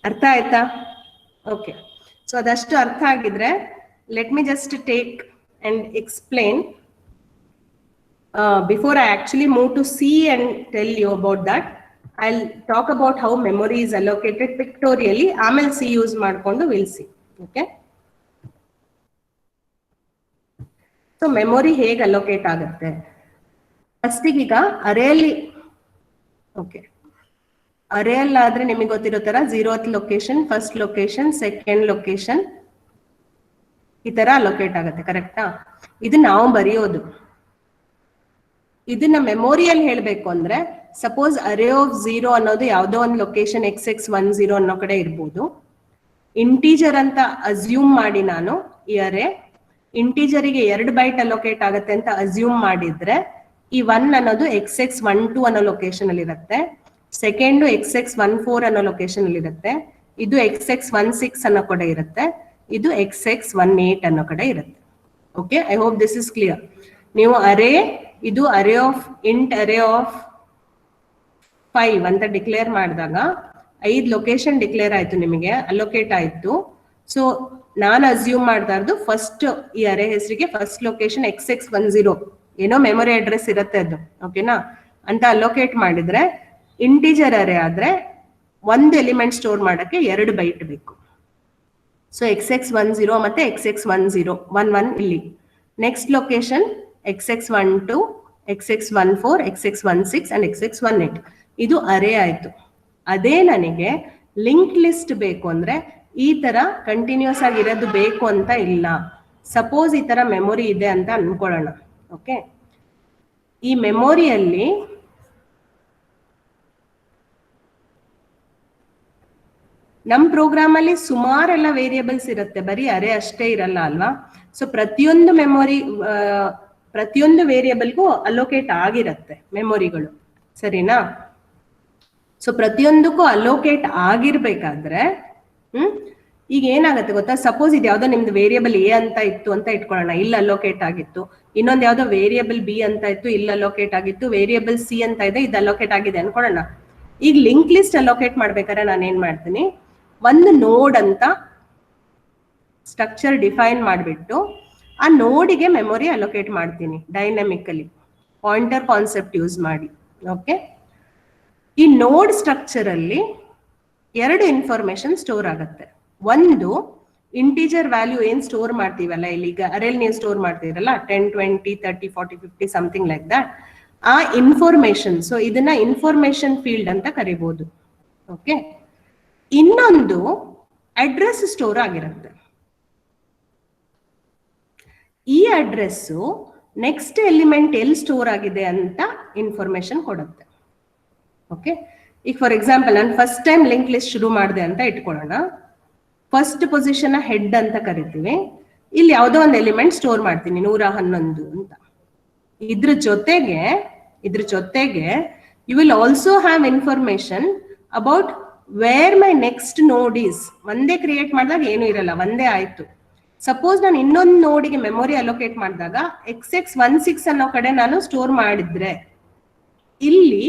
ಅರ್ಥ ಆಯ್ತಾ? ಓಕೆ. ಸೊ ಅದಷ್ಟು ಅರ್ಥ ಆಗಿದ್ರೆ let me just take and explain before I actually move to C and tell you about that. I'll talk about how memory is allocated pictorially. ಆಮೇಲೆ C use ಮಾಡ್ಕೊಂಡು we'll see. Okay. So memory ಹೇಗೆ allocate ಆಗುತ್ತೆ? First ಈಗ ಅರೇಲಿ, okay, ಅರೇಲ್ ಆದ್ರೆ ನಿಮಗೆ ಗೊತ್ತಿರೋ ತರ 0th location, first location, second location, ಈ ತರ ಅಲೋಕೇಟ್ ಆಗುತ್ತೆ. ಕರೆಕ್ಟಾ? ಇದು ನಾವು ಬರೆಯೋದು. ಇದನ್ನ ಮೆಮೊರಿಯಲ್ಲಿ ಹೇಳ್ಬೇಕು ಅಂದ್ರೆ, ಸಪೋಸ್ ಅರೇ ಆಫ್ 0 ಅನ್ನೋದು ಯಾವ್ದೋ ಒಂದು ಲೊಕೇಶನ್ XX10 ಅನ್ನೋ ಕಡೆ ಇರ್ಬೋದು. ಇಂಟೀಜರ್ ಅಂತ ಅಸ್ಯೂಮ್ ಮಾಡಿ ನಾನು ಈ ಅರೇ ಇಂಟೀಜರಿಗೆ 2 ಬೈಟ್ ಅಲೋಕೇಟ್ ಆಗುತ್ತೆ ಅಂತ ಅಸ್ಯೂಮ್ ಮಾಡಿದ್ರೆ, ಈ 1 ಅನ್ನೋದು XX12 ಅನ್ನೋ ಲೊಕೇಶನ್ ಅಲ್ಲಿ ಇರುತ್ತೆ, ಸೆಕೆಂಡ್ XX14 ಅನ್ನೋ ಲೊಕೇಶನ್ ಅಲ್ಲಿ ಇರುತ್ತೆ, ಇದು XX16 ಅನ್ನೋ ಕಡೆ ಇರುತ್ತೆ, ಇದು XX18 ಅನ್ನೋ ಕಡೆ ಇರುತ್ತೆ. Okay, I hope this is clear. ನೀವು ಅರೇ, ಇದು ಅರೇ ಆಫ್ ಇಂಟ್ ಅರೇ ಆಫ್ 5 ಅಂತ ಡಿಕ್ಲೇರ್ ಮಾಡಿದಾಗ 5 ಲೊಕೇಶನ್ ಡಿಕ್ಲೇರ್ ಆಯ್ತು, ನಿಮಗೆ ಅಲೋಕೇಟ್ ಆಯ್ತು. ಸೊ ನಾನು ಅಸ್ಯೂಮ್ ಮಾಡ್ತಾ ಇರೋದು ಫಸ್ಟ್ ಈ ಅರೇ ಹೆಸರಿಗೆ ಫಸ್ಟ್ ಲೊಕೇಶನ್ XX10 ಏನೋ ಮೆಮೊರಿ ಅಡ್ರೆಸ್ ಇರುತ್ತೆ ಅದು, ಓಕೆನಾ, ಅಂತ ಅಲೋಕೇಟ್ ಮಾಡಿದ್ರೆ, ಇಂಟಿಜರ್ ಅರೇ ಆದ್ರೆ 1 ಎಲಿಮೆಂಟ್ ಸ್ಟೋರ್ ಮಾಡಕ್ಕೆ 2 ಬೈಟ್ ಬೇಕು. ಸೊ XX10 ಮತ್ತೆ XX10 11 ಇಲ್ಲಿ. Next location XX12, XX14, XX16 and XX18. ಇದು ಅರೇ ಆಯ್ತು. ಅದೇ ನನಗೆ ಲಿಂಕ್ ಲಿಸ್ಟ್ ಬೇಕು ಅಂದ್ರೆ ಈ ತರ ಕಂಟಿನ್ಯೂಸ್ ಆಗಿರೋದು ಬೇಕು ಅಂತ ಇಲ್ಲ. ಸಪೋಸ್ ಈ ತರ ಮೆಮೊರಿ ಇದೆ ಅಂತ ಅನ್ಕೊಳ್ಳೋಣ. ಓಕೆ, ಈ ಮೆಮೊರಿಯಲ್ಲಿ ನಮ್ ಪ್ರೋಗ್ರಾಮ್ ಅಲ್ಲಿ ಸುಮಾರೆಲ್ಲ ವೇರಿಯೇಬಲ್ಸ್ ಇರುತ್ತೆ, ಬರೀ ಅರೇ ಅಷ್ಟೇ ಇರಲ್ಲ ಅಲ್ವಾ. ಸೊ ಪ್ರತಿಯೊಂದು ವೇರಿಯೇಬಲ್ಗೂ ಅಲೋಕೇಟ್ ಆಗಿರುತ್ತೆ ಮೆಮೊರಿಗಳು, ಸರಿನಾ? ಸೊ ಪ್ರತಿಯೊಂದಕ್ಕೂ ಅಲೋಕೇಟ್ ಆಗಿರ್ಬೇಕಾದ್ರೆ ಈಗ ಏನಾಗುತ್ತೆ ಗೊತ್ತಾ, ಸಪೋಸ್ ಇದು ಯಾವ್ದೋ ನಿಮ್ದು ವೇರಿಯೇಬಲ್ ಎ ಅಂತ ಇತ್ತು ಅಂತ ಇಟ್ಕೊಳ್ಳೋಣ, ಇಲ್ಲಿ ಅಲೋಕೇಟ್ ಆಗಿತ್ತು. ಇನ್ನೊಂದು ಯಾವ್ದೋ ವೇರಿಯೇಬಲ್ ಬಿ ಅಂತ ಇತ್ತು, ಇಲ್ಲಿ ಅಲೋಕೇಟ್ ಆಗಿತ್ತು. ವೇರಿಯೇಬಲ್ ಸಿ ಅಂತ ಇದೆ, ಇದು ಅಲೋಕೇಟ್ ಆಗಿದೆ ಅನ್ಕೊಳ್ಳೋಣ. ಈಗ ಲಿಂಕ್ ಲಿಸ್ಟ್ ಅಲೋಕೇಟ್ ಮಾಡ್ಬೇಕಾದ್ರೆ ನಾನು ಏನ್ ಮಾಡ್ತೀನಿ, ಒಂದು ನೋಡ್ ಅಂತ ಸ್ಟ್ರಕ್ಚರ್ ಡಿಫೈನ್ ಮಾಡಿಬಿಟ್ಟು ಆ ನೋಡಿಗೆ ಮೆಮೊರಿ ಅಲೋಕೇಟ್ ಮಾಡ್ತೀನಿ ಡೈನಾಮಿಕಲಿ, ಪಾಯಿಂಟರ್ ಕಾನ್ಸೆಪ್ಟ್ ಯೂಸ್ ಮಾಡಿ. ಓಕೆ, ಈ ನೋಡ್ ಸ್ಟ್ರಕ್ಚರ್ ಅಲ್ಲಿ 2 ಇನ್ಫಾರ್ಮೇಶನ್ ಸ್ಟೋರ್ ಆಗುತ್ತೆ. ಒಂದು ಇಂಟೀಜರ್ ವ್ಯಾಲ್ಯೂ ಏನ್ ಸ್ಟೋರ್ ಮಾಡ್ತೀವಲ್ಲ, ಇಲ್ಲಿಗ ಅರೇಲ್ ನೀವು ಸ್ಟೋರ್ ಮಾಡ್ತೀರಲ್ಲ 10, 20, 30, 40, 50 ಸಮಥಿಂಗ್ ಲೈಕ್ ದಟ್, ಆ ಇನ್ಫಾರ್ಮೇಶನ್. ಸೊ ಇದನ್ನ ಇನ್ಫಾರ್ಮೇಶನ್ ಫೀಲ್ಡ್ ಅಂತ ಕರಿಬಹುದು. ಓಕೆ, ಇನ್ನೊಂದು ಅಡ್ರೆಸ್ ಸ್ಟೋರ್ ಆಗಿರುತ್ತೆ. ಈ ಅಡ್ರೆಸ್ ನೆಕ್ಸ್ಟ್ ಎಲಿಮೆಂಟ್ ಎಲ್ಲಿ ಸ್ಟೋರ್ ಆಗಿದೆ ಅಂತ ಇನ್ಫಾರ್ಮೇಶನ್ ಕೊಡುತ್ತೆ. ಓಕೆ, ಈಗ ಫಾರ್ ಎಕ್ಸಾಂಪಲ್ ನಾನು ಫಸ್ಟ್ ಟೈಮ್ ಲಿಂಕ್ ಲಿಸ್ಟ್ ಶುರು ಮಾಡಿದೆ ಅಂತ ಇಟ್ಕೊಳ್ಳೋಣ. ಫಸ್ಟ್ ಪೊಸಿಷನ್ ಹೆಡ್ ಅಂತ ಕರಿತೀವಿ. ಇಲ್ಲಿ ಯಾವುದೋ ಒಂದು ಎಲಿಮೆಂಟ್ ಸ್ಟೋರ್ ಮಾಡ್ತೀನಿ 111 ಅಂತ. ಇದ್ರ ಜೊತೆಗೆ you will also have information about where my next node is. ಒಂದೇ ಕ್ರಿಯೇಟ್ ಮಾಡಿದಾಗ ಏನು ಇರಲ್ಲ, ಒಂದೇ ಆಯ್ತು. ಸಪೋಸ್ ನಾನು ಇನ್ನೊಂದು ನೋಡಿಗೆ ಮೆಮೊರಿ ಅಲೋಕೇಟ್ ಮಾಡಿದಾಗ XX16 ಅನ್ನೋ ಕಡೆ ನಾನು ಸ್ಟೋರ್ ಮಾಡಿದ್ರೆ, ಇಲ್ಲಿ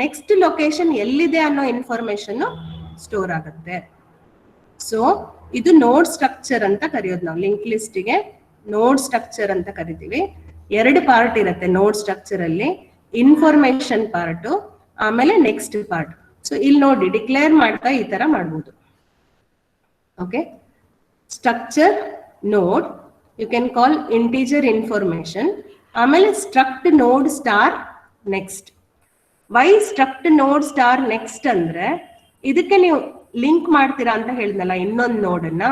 ನೆಕ್ಸ್ಟ್ ಲೊಕೇಶನ್ ಎಲ್ಲಿದೆ ಅನ್ನೋ ಇನ್ಫಾರ್ಮೇಶನ್ ಸ್ಟೋರ್ ಆಗುತ್ತೆ. ಸೊ ಇದು ನೋಡ್ ಸ್ಟ್ರಕ್ಚರ್ ಅಂತ ಕರೆಯೋದು ನಾವು. ಲಿಂಕ್ ಲಿಸ್ಟ್ಗೆ ನೋಡ್ ಸ್ಟ್ರಕ್ಚರ್ ಅಂತ ಕರಿತೀವಿ. 2 ಪಾರ್ಟ್ ಇರುತ್ತೆ ನೋಡ್ ಸ್ಟ್ರಕ್ಚರ್ ಅಲ್ಲಿ, ಇನ್ಫಾರ್ಮೇಶನ್ ಪಾರ್ಟ್ ಆಮೇಲೆ ನೆಕ್ಸ್ಟ್ ಪಾರ್ಟ್. ಸೊ ಇಲ್ಲಿ ನೋಡಿ ಡಿಕ್ಲೇರ್ ಮಾಡ್ತಾ ಈ ತರ ಮಾಡ್ಬೋದು. Okay, structure node you can call integer information. ಆಮೇಲೆ struct node star next. Why struct node star next ಅಂದ್ರೆ ಇದಕ್ಕೆ ನೀವು ಲಿಂಕ್ ಮಾಡ್ತೀರಾ ಅಂತ ಹೇಳಿದ್ನಲ್ಲ ಇನ್ನೊಂದು ನೋಡನ್ನ,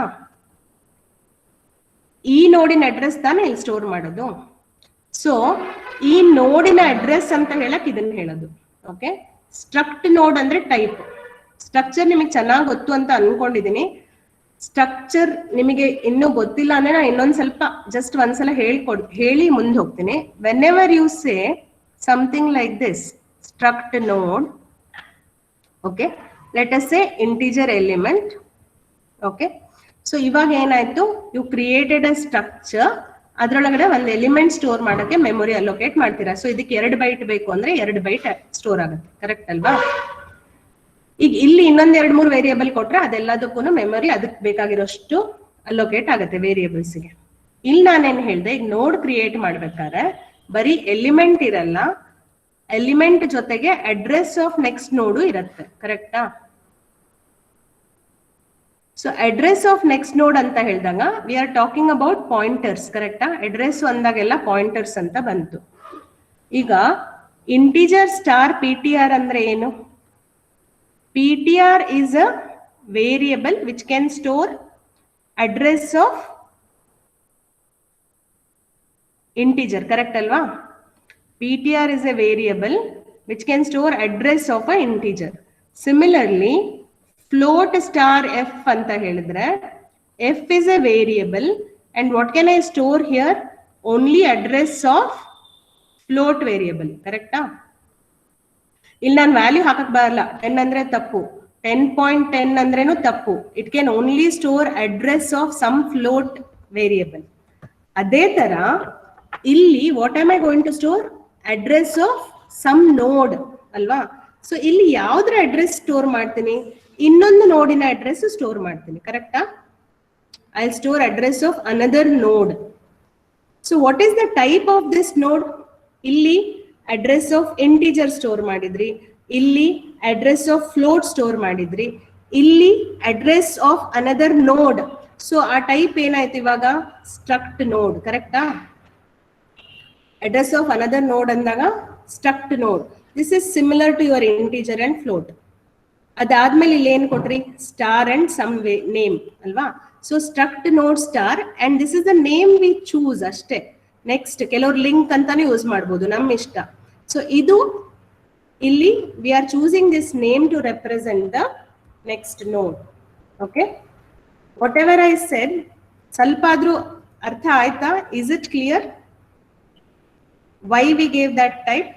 ಈ ನೋಡಿನ ಅಡ್ರೆಸ್ ತಾನೇ ಇಲ್ಲಿ ಸ್ಟೋರ್ ಮಾಡೋದು. ಸೊ ಈ ನೋಡಿನ ಅಡ್ರೆಸ್ ಅಂತ ಹೇಳಕ್ ಇದನ್ನ ಹೇಳೋದು. ಓಕೆ, ಸ್ಟ್ರಕ್ಟ್ ನೋಡ್ ಅಂದ್ರೆ ಟೈಪ್. ಸ್ಟ್ರಕ್ಚರ್ ನಿಮಗೆ ಚೆನ್ನಾಗಿ ಗೊತ್ತು ಅಂತ ಅನ್ಕೊಂಡಿದೀನಿ. ಸ್ಟ್ರಕ್ಚರ್ ನಿಮಗೆ ಇನ್ನೂ ಗೊತ್ತಿಲ್ಲ ಅಂದ್ರೆ ನಾನು ಇನ್ನೊಂದ್ ಸ್ವಲ್ಪ ಜಸ್ಟ್ ಒಂದ್ಸಲ ಹೇಳಿ ಮುಂದೆ ಹೋಗ್ತೀನಿ. Whenever you say something like this, struct node, okay, let us say integer element. Okay, so ಇವಾಗ ಏನಾಯ್ತು, ಯು ಕ್ರಿಯೇಟೆಡ್ ಅ ಸ್ಟ್ರಕ್ಚರ್, ಅದ್ರೊಳಗಡೆ ಒಂದು ಎಲಿಮೆಂಟ್ ಸ್ಟೋರ್ ಮಾಡೋಕೆ ಮೆಮೊರಿ ಅಲೋಕೇಟ್ ಮಾಡ್ತೀರಾ. ಸೊ ಇದಕ್ಕೆ 2 ಬೈಟ್ ಬೇಕು ಅಂದ್ರೆ 2 ಬೈಟ್ ಸ್ಟೋರ್ ಆಗುತ್ತೆ, ಕರೆಕ್ಟ್ ಅಲ್ವಾ? ಈಗ ಇಲ್ಲಿ ಇನ್ನೊಂದ್ 2-3 ವೇರಿಯೇಬಲ್ ಕೊಟ್ರೆ ಅದೆಲ್ಲದಕ್ಕೂ ಮೆಮೊರಿ ಅದಕ್ಕೆ ಬೇಕಾಗಿರೋಷ್ಟು ಅಲೋಕೇಟ್ ಆಗುತ್ತೆ ವೇರಿಯೇಬಲ್ಸ್ಗೆ. ಇಲ್ಲಿ ನಾನೇನ್ ಹೇಳ್ದೆ, ಈಗ ನೋಡ್ ಕ್ರಿಯೇಟ್ ಮಾಡ್ಬೇಕಾದ್ರೆ ಬರೀ ಎಲಿಮೆಂಟ್ ಇರಲ್ಲ, ಎಲಿಮೆಂಟ್ ಜೊತೆಗೆ ಅಡ್ರೆಸ್ ಆಫ್ ನೆಕ್ಸ್ಟ್ ನೋಡು ಇರುತ್ತೆ, ಕರೆಕ್ಟಾ? ಸೊ ಅಡ್ರೆಸ್ ಆಫ್ ನೆಕ್ಸ್ಟ್ ನೋಡ್ ಅಂತ ಹೇಳಿದಾಗ we are talking about pointers, ಕರೆಕ್ಟಾ? ಅಡ್ರೆಸ್ ಅಂದಾಗೆಲ್ಲ ಪಾಯಿಂಟರ್ಸ್ ಅಂತ ಬಂತು. ಈಗ ಇಂಟಿಜರ್ ಸ್ಟಾರ್ PTR ಅಂದ್ರೆ ಏನು? PTR is a variable which can store address of integer, correct alva? PTR is a variable which can store address of a integer. Similarly, float star f anta helidre, f is a variable and what can I store here? Only address of float variable, correct? ಇಲ್ಲಿ ನಾನು value ಹಾಕಕ್ ಬರಲ್ಲ. 10 ಅಂದ್ರೆ ತಪ್ಪು, 10.10 ಅಂದ್ರೇನು ತಪ್ಪು. It can only store address of some float variable. ಅದೇ ತರ ಇಲ್ಲಿ what am I going to store? Address of some node ಅಲ್ವಾ? ಸೊ ಇಲ್ಲಿ ಯಾವ್ದ್ರ ಅಡ್ರೆಸ್ ಸ್ಟೋರ್ ಮಾಡ್ತೀನಿ? ಇನ್ನೊಂದು ನೋಡಿನ ಅಡ್ರೆಸ್ ಸ್ಟೋರ್ ಮಾಡ್ತೀನಿ, ಕರೆಕ್ಟಾ? I store address of another node. So what is the type of this node? ಇಲ್ಲಿ ಅಡ್ರೆಸ್ ಆಫ್ ಇಂಟಿಜರ್ ಸ್ಟೋರ್ ಮಾಡಿದ್ರಿ, ಇಲ್ಲಿ ಅಡ್ರೆಸ್ ಆಫ್ ಫ್ಲೋಟ್ ಸ್ಟೋರ್ ಮಾಡಿದ್ರಿ, ಇಲ್ಲಿ address of another node. So ಆ ಟೈಪ್ ಏನಾಯ್ತು ಇವಾಗ? ಸ್ಟ್ರಕ್ಟ್ ನೋಡ್, ಕರೆಕ್ಟಾ? ಅಡ್ರೆಸ್ ಆಫ್ ಅನದರ್ ನೋಡ್ ಅಂದಾಗ struct node. This is similar to your integer and float. ಅದಾದ್ಮೇಲೆ ಇಲ್ಲಿ ಏನ್ ಕೊಟ್ರಿ? ಸ್ಟಾರ್ ಅಂಡ್ ಸಮ್ ನೇಮ್ ಅಲ್ವಾ? So struct node star and this is the name we choose ಅಷ್ಟೇ. ನೆಕ್ಸ್ಟ್ ಕೆಲವ್ರು ಲಿಂಕ್ ಅಂತಾನೆ ಯೂಸ್ ಮಾಡ್ಬೋದು, ನಮ್ ಇಷ್ಟ. ಸೊ ಇದು ಇಲ್ಲಿ we are choosing this name to represent the next node. Okay, whatever I said ಸ್ವಲ್ಪ ಆದ್ರೂ ಅರ್ಥ ಆಯ್ತಾ? Is it clear why we gave that type?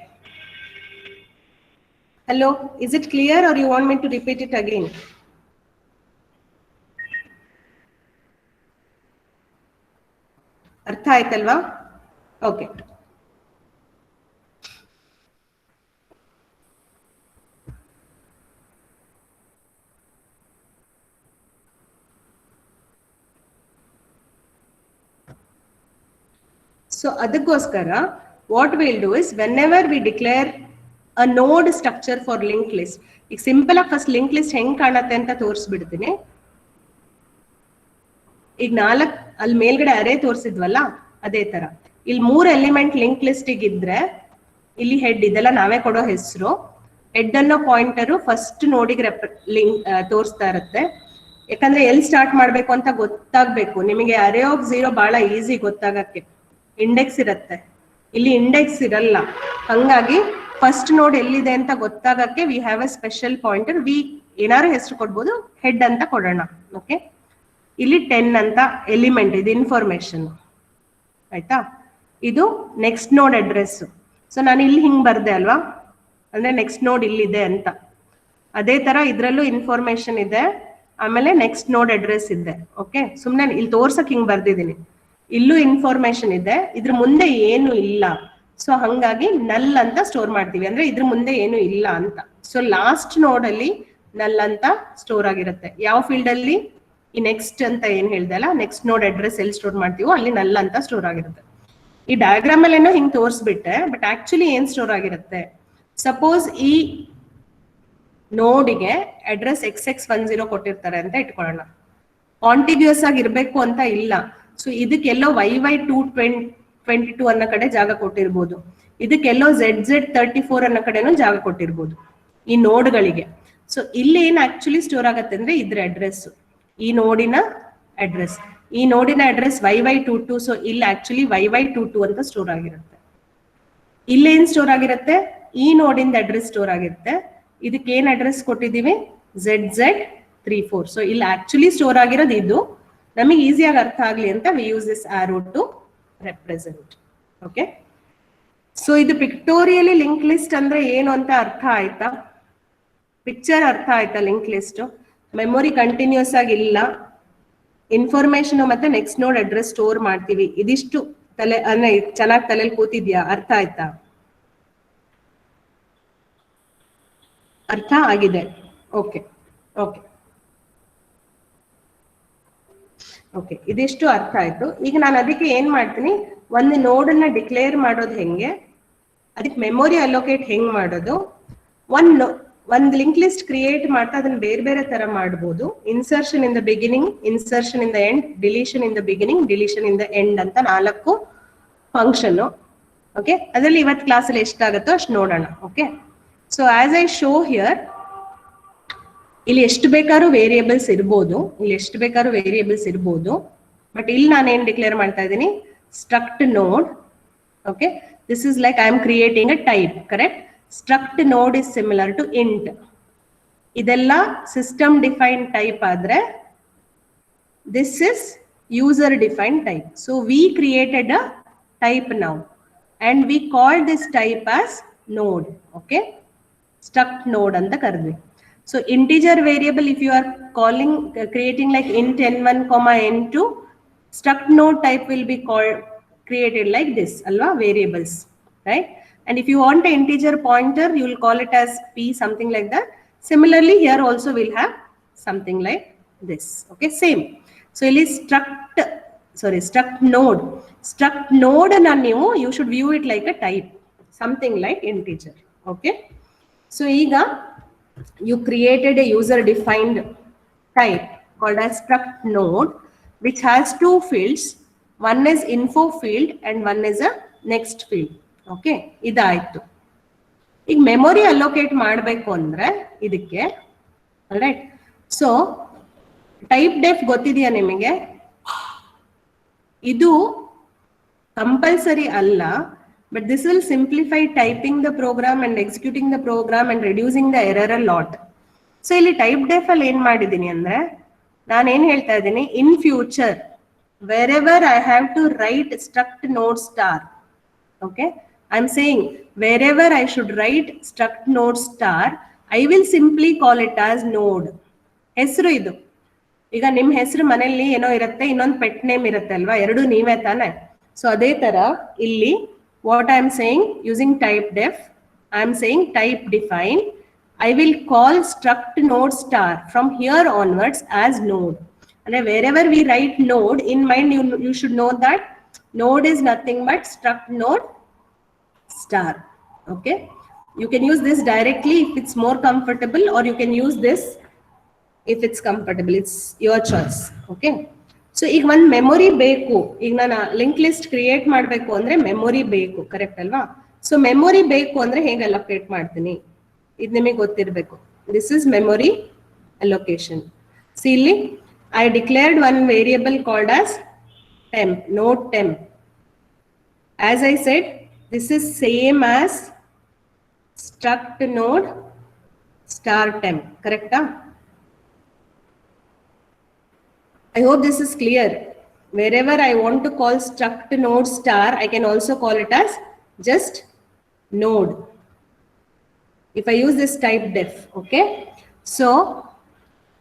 Hello, is it clear or you want me to repeat it again? ಅರ್ಥ ಆಯ್ತಲ್ವಾ? Okay, so ಅದಕ್ಕೋಸ್ಕರ what will do is whenever we declare a node structure for link list. ಈಗ simple ಆಗಿ first link list ಹೆಂಗ್ ಕಾಣತ್ತೆ ಅಂತ ತೋರಿಸ್ಬಿಡ್ತೀನಿ. ಈಗ 4 ಅಲ್ಲಿ ಮೇಲ್ಗಡೆ ಅರೇ ತೋರಿಸಿದ್ವಲ್ಲ, ಅದೇ ತರ ಇಲ್ಲಿ 3 ಎಲಿಮೆಂಟ್ ಲಿಂಕ್ ಲಿಸ್ಟ್ ಇದ್ರೆ ಇಲ್ಲಿ ಹೆಡ್, ಇದೆಲ್ಲ ನಾವೇ ಕೊಡೋ ಹೆಸರು. ಹೆಡ್ ಅನ್ನೋ ಪಾಯಿಂಟರು ಫಸ್ಟ್ ನೋಡಿಗೆ ಲಿಂಕ್ ತೋರಿಸ್ತಾ ಇರುತ್ತೆ. ಯಾಕಂದ್ರೆ ಎಲ್ಲಿ ಸ್ಟಾರ್ಟ್ ಮಾಡ್ಬೇಕು ಅಂತ ಗೊತ್ತಾಗ್ಬೇಕು ನಿಮಗೆ. ಅರೇ ಆಫ್ 0 ಬಹಳ ಈಸಿ ಗೊತ್ತಾಗಕ್ಕೆ. ಇಂಡೆಕ್ಸ್ ಇರುತ್ತೆ, ಇಲ್ಲಿ ಇಂಡೆಕ್ಸ್ ಇರಲ್ಲ. ಹಂಗಾಗಿ ಫಸ್ಟ್ ನೋಡ್ ಎಲ್ಲಿದೆ ಅಂತ ಗೊತ್ತಾಗಕ್ಕೆ we have a special pointer. We ಏನಾರು ಹೆಸರು ಕೊಡ್ಬೋದು, ಹೆಡ್ ಅಂತ ಕೊಡೋಣ. ಓಕೆ, ಇಲ್ಲಿ 10 ಅಂತ ಎಲಿಮೆಂಟ್ ಇದು ಇನ್ಫಾರ್ಮೇಶನ್ ಆಯ್ತಾ? ಇದು ನೆಕ್ಸ್ಟ್ ನೋಡ್ ಅಡ್ರೆಸ್. ಸೊ ನಾನು ಇಲ್ಲಿ ಹಿಂಗ್ ಬರ್ದೆ ಅಲ್ವಾ, ಅಂದ್ರೆ ನೆಕ್ಸ್ಟ್ ನೋಡ್ ಇಲ್ಲಿದೆ ಅಂತ. ಅದೇ ತರ ಇದ್ರಲ್ಲೂ ಇನ್ಫಾರ್ಮೇಶನ್ ಇದೆ, ಆಮೇಲೆ ನೆಕ್ಸ್ಟ್ ನೋಡ್ ಅಡ್ರೆಸ್ ಇದೆ. ಓಕೆ, ಸುಮ್ನೆ ಇಲ್ಲಿ ತೋರ್ಸಕ್ ಹಿಂಗ್ ಬರ್ದಿದ್ದೀನಿ. ಇಲ್ಲೂ ಇನ್ಫಾರ್ಮೇಶನ್ ಇದೆ, ಇದ್ರ ಮುಂದೆ ಏನು ಇಲ್ಲ. ಸೊ ಹಂಗಾಗಿ ನಲ್ ಅಂತ ಸ್ಟೋರ್ ಮಾಡ್ತೀವಿ, ಅಂದ್ರೆ ಇದ್ರ ಮುಂದೆ ಏನು ಇಲ್ಲ ಅಂತ. ಸೊ ಲಾಸ್ಟ್ ನೋಡ್ ಅಲ್ಲಿ ನಲ್ ಅಂತ ಸ್ಟೋರ್ ಆಗಿರುತ್ತೆ. ಯಾವ ಫೀಲ್ಡ್ ಅಲ್ಲಿ? ಈ ನೆಕ್ಸ್ಟ್ ಅಂತ ಏನ್ ಹೇಳ್ದೆ ಅಲ್ಲ, ನೆಕ್ಸ್ಟ್ ನೋಡ್ ಅಡ್ರೆಸ್ ಎಲ್ಲಿ ಸ್ಟೋರ್ ಮಾಡ್ತೀವೋ ಅಲ್ಲಿ ನಲ್ ಅಂತ ಸ್ಟೋರ್ ಆಗಿರುತ್ತೆ. ಈ ಡಯಾಗ್ರಾಮ್ ಅಲ್ಲಿ ಏನೋ ಹಿಂಗ್ ತೋರಿಸ್ಬಿಟ್ಟೆ, ಬಟ್ ಆಕ್ಚುಲಿ ಏನ್ ಸ್ಟೋರ್ ಆಗಿರುತ್ತೆ? ಸಪೋಸ್ ಈ ನೋಡಿಗೆ ಅಡ್ರೆಸ್ XX10 ಕೊಟ್ಟಿರ್ತಾರೆ ಅಂತ ಇಟ್ಕೊಳ್ಳೋಣ. ಕಾಂಟಿಗ್ಯೂಸ್ ಆಗಿ ಇರ್ಬೇಕು ಅಂತ ಇಲ್ಲ. ಸೊ ಇದಕ್ಕೆಲ್ಲೋ YY222 ಅನ್ನೋ ಕಡೆ ಜಾಗ ಕೊಟ್ಟಿರ್ಬೋದು, ಇದಕ್ಕೆಲ್ಲೋ ZZ34 ಅನ್ನೋ ಕಡೆನೂ ಜಾಗ ಕೊಟ್ಟಿರ್ಬೋದು ಈ ನೋಡ್ಗಳಿಗೆ. ಸೊ ಇಲ್ಲಿ ಏನ್ ಆಕ್ಚುಲಿ ಸ್ಟೋರ್ ಆಗತ್ತೆ ಅಂದ್ರೆ ಇದ್ರ ಅಡ್ರೆಸ್, ಈ ನೋಡಿನ ಅಡ್ರೆಸ್, ಈ ನೋಡಿನ ಅಡ್ರೆಸ್ YY22. ಸೊ ಇಲ್ಲಿ ಆಕ್ಚುಲಿ YY22 ಅಂತ ಸ್ಟೋರ್ ಆಗಿರುತ್ತೆ. ಇಲ್ಲಿ ಏನ್ ಸ್ಟೋರ್ ಆಗಿರುತ್ತೆ, ಈ ನೋಡಿಂದ ಅಡ್ರೆಸ್ ಸ್ಟೋರ್ ಆಗಿರುತ್ತೆ. ಇದಕ್ಕೆ ಏನ್ ಅಡ್ರೆಸ್ ಕೊಟ್ಟಿದೀವಿ, ZZ34. ಸೊ ಇಲ್ಲಿ ಆಕ್ಚುಲಿ ಸ್ಟೋರ್ ಆಗಿರೋದು ಇದು. ನಮಗೆ ಈಸಿಯಾಗಿ ಅರ್ಥ ಆಗ್ಲಿ ಅಂತ we use this arrow to represent. Okay, so ಇದು ಪಿಕ್ಟೋರಿಯಲಿ ಲಿಂಕ್ ಲಿಸ್ಟ್ ಅಂದ್ರೆ ಏನು ಅಂತ ಅರ್ಥ ಆಯ್ತಾ? ಪಿಕ್ಚರ್ ಅರ್ಥ ಆಯ್ತಾ? ಲಿಂಕ್ ಲಿಸ್ಟ್ ಮೆಮೊರಿ ಕಂಟಿನ್ಯೂಸ್ ಆಗಿ ಇಲ್ಲ, ಇನ್ಫಾರ್ಮೇಶನ್ ಮತ್ತೆ ನೆಕ್ಸ್ಟ್ ನೋಡ್ ಅಡ್ರೆಸ್ ಸ್ಟೋರ್ ಮಾಡ್ತೀವಿ. ಇದಿಷ್ಟು ತಲೆ ಅಂದ್ರೆ ಚೆನ್ನಾಗಿ ತಲೆಯಲ್ಲಿ ಕೂತಿದ್ಯಾ? ಅರ್ಥ ಆಯ್ತಾ? ಅರ್ಥ ಆಗಿದೆ? ಓಕೆ ಓಕೆ ಓಕೆ, ಇದಿಷ್ಟು ಅರ್ಥ ಆಯ್ತು. ಈಗ ನಾನು ಅದಕ್ಕೆ ಏನ್ ಮಾಡ್ತೀನಿ, ಒಂದು ನೋಡನ್ನ ಡಿಕ್ಲೇರ್ ಮಾಡೋದು ಹೆಂಗೆ, ಅದಕ್ಕೆ ಮೆಮೊರಿ ಅಲೋಕೇಟ್ ಹೆಂಗ್ ಮಾಡೋದು, ಒಂದು ಲಿಂಕ್ ಲಿಸ್ಟ್ ಕ್ರಿಯೇಟ್ ಮಾಡ್ತಾ ಅದನ್ನ ಬೇರೆ ಬೇರೆ ತರ ಮಾಡ್ಬೋದು. Insertion in the beginning, insertion in the end, deletion in the beginning, deletion in the end ಅಂತ 4 ಫಂಕ್ಷನ್. ಓಕೆ, ಅದರಲ್ಲಿ ಇವತ್ತು ಕ್ಲಾಸಲ್ಲಿ ಎಷ್ಟಾಗುತ್ತೋ ಅಷ್ಟು ನೋಡೋಣ. Okay, so as I show here, ಇಲ್ಲಿ ಎಷ್ಟು ಬೇಕಾದ್ರೂ ವೇರಿಯೇಬಲ್ಸ್ ಇರ್ಬೋದು, ಬಟ್ ಇಲ್ಲಿ ನಾನು ಏನ್ ಡಿಕ್ಲೇರ್ ಮಾಡ್ತಾ ಇದ್ದೀನಿ, struct node. Okay, this is like I am creating a type, correct? Struct ನೋಡ್ ಇಸ್ ಸಿಮಿಲರ್ ಟು ಇಂಟ್. ಇದೆಲ್ಲ ಸಿಸ್ಟಮ್ ಡಿಫೈನ್ಡ್ ಟೈಪ್ ಆದ್ರೆ this is user defined type. So we created a type now and we call this type as ನೋಡ್. Okay, struct ನೋಡ್ ಅಂತ ಕರೆದ್ವಿ. So integer variable, if you are creating like int n1 comma n2, struct node type will be created like this, alwa, variables, right? And if you want an integer pointer, you will call it as p, something like that. Similarly here also we'll have something like this. Okay, same. So it is struct node and you should view it like a type, something like integer. Okay, so ega you created a user defined type called as struct node, which has 2 fields. One is info field and one is a next field. Okay, idaaytu. ಈಗ memory allocate ಮಾಡಬೇಕು ಅಂದ್ರೆ ಇದಕ್ಕೆ, right? So type deaf ಗೊತ್ತಿದೆಯಾ ನಿಮಗೆ? ಇದು compulsory ಅಲ್ಲ, but this will simplify typing the program and executing the program and reducing the error a lot. So ಇಲ್ಲಿ type def ಅಲ್ಲಿ ಏನ್ ಮಾಡಿದೀನಿ ಅಂದ್ರೆ, ನಾನು ಏನ್ ಹೇಳ್ತಾ ಇದ್ದೀನಿ, in future wherever I have to write struct node star, okay, I'm saying wherever I should write struct node star, I will simply call it as node. ಹೆಸರು ಇದು. ಈಗ ನಿಮ್ ಹೆಸರು ಮನೆಯಲ್ಲಿ ಏನೋ ಇರುತ್ತೆ, ಇನ್ನೊಂದು ಪೆಟ್ ನೇಮ್ ಇರುತ್ತೆ ಅಲ್ವಾ, ಎರಡು ನೀವೇ ತಾನೆ. ಸೊ ಅದೇ ತರ ಇಲ್ಲಿ what I am saying, using type def, I am saying type define, I will call struct node star from here onwards as node. And wherever we write node, in mind you should know that node is nothing but struct node star. Okay, you can use this directly if it's more comfortable, or you can use this if it's comfortable, it's your choice. Okay, so ಈಗ ಒಂದು memory ಬೇಕು. ಈಗ ನಾನು link list create ಮಾಡಬೇಕು ಅಂದ್ರೆ memory ಬೇಕು, correct ಅಲ್ವಾ? So memory ಬೇಕು ಅಂದ್ರೆ ಹೇಗೆ ಅಲೋಕೇಟ್ ಮಾಡ್ತೀನಿ, ಇದು ನಿಮಗೆ ಗೊತ್ತಿರಬೇಕು. This is memory allocation. See ಇಲ್ಲಿ I declared one variable called as temp, node temp. As I said, this is same as struct node star temp, correct? I hope this is clear. Wherever I want to call struct node star, I can also call it as just node if I use this type def. Okay, so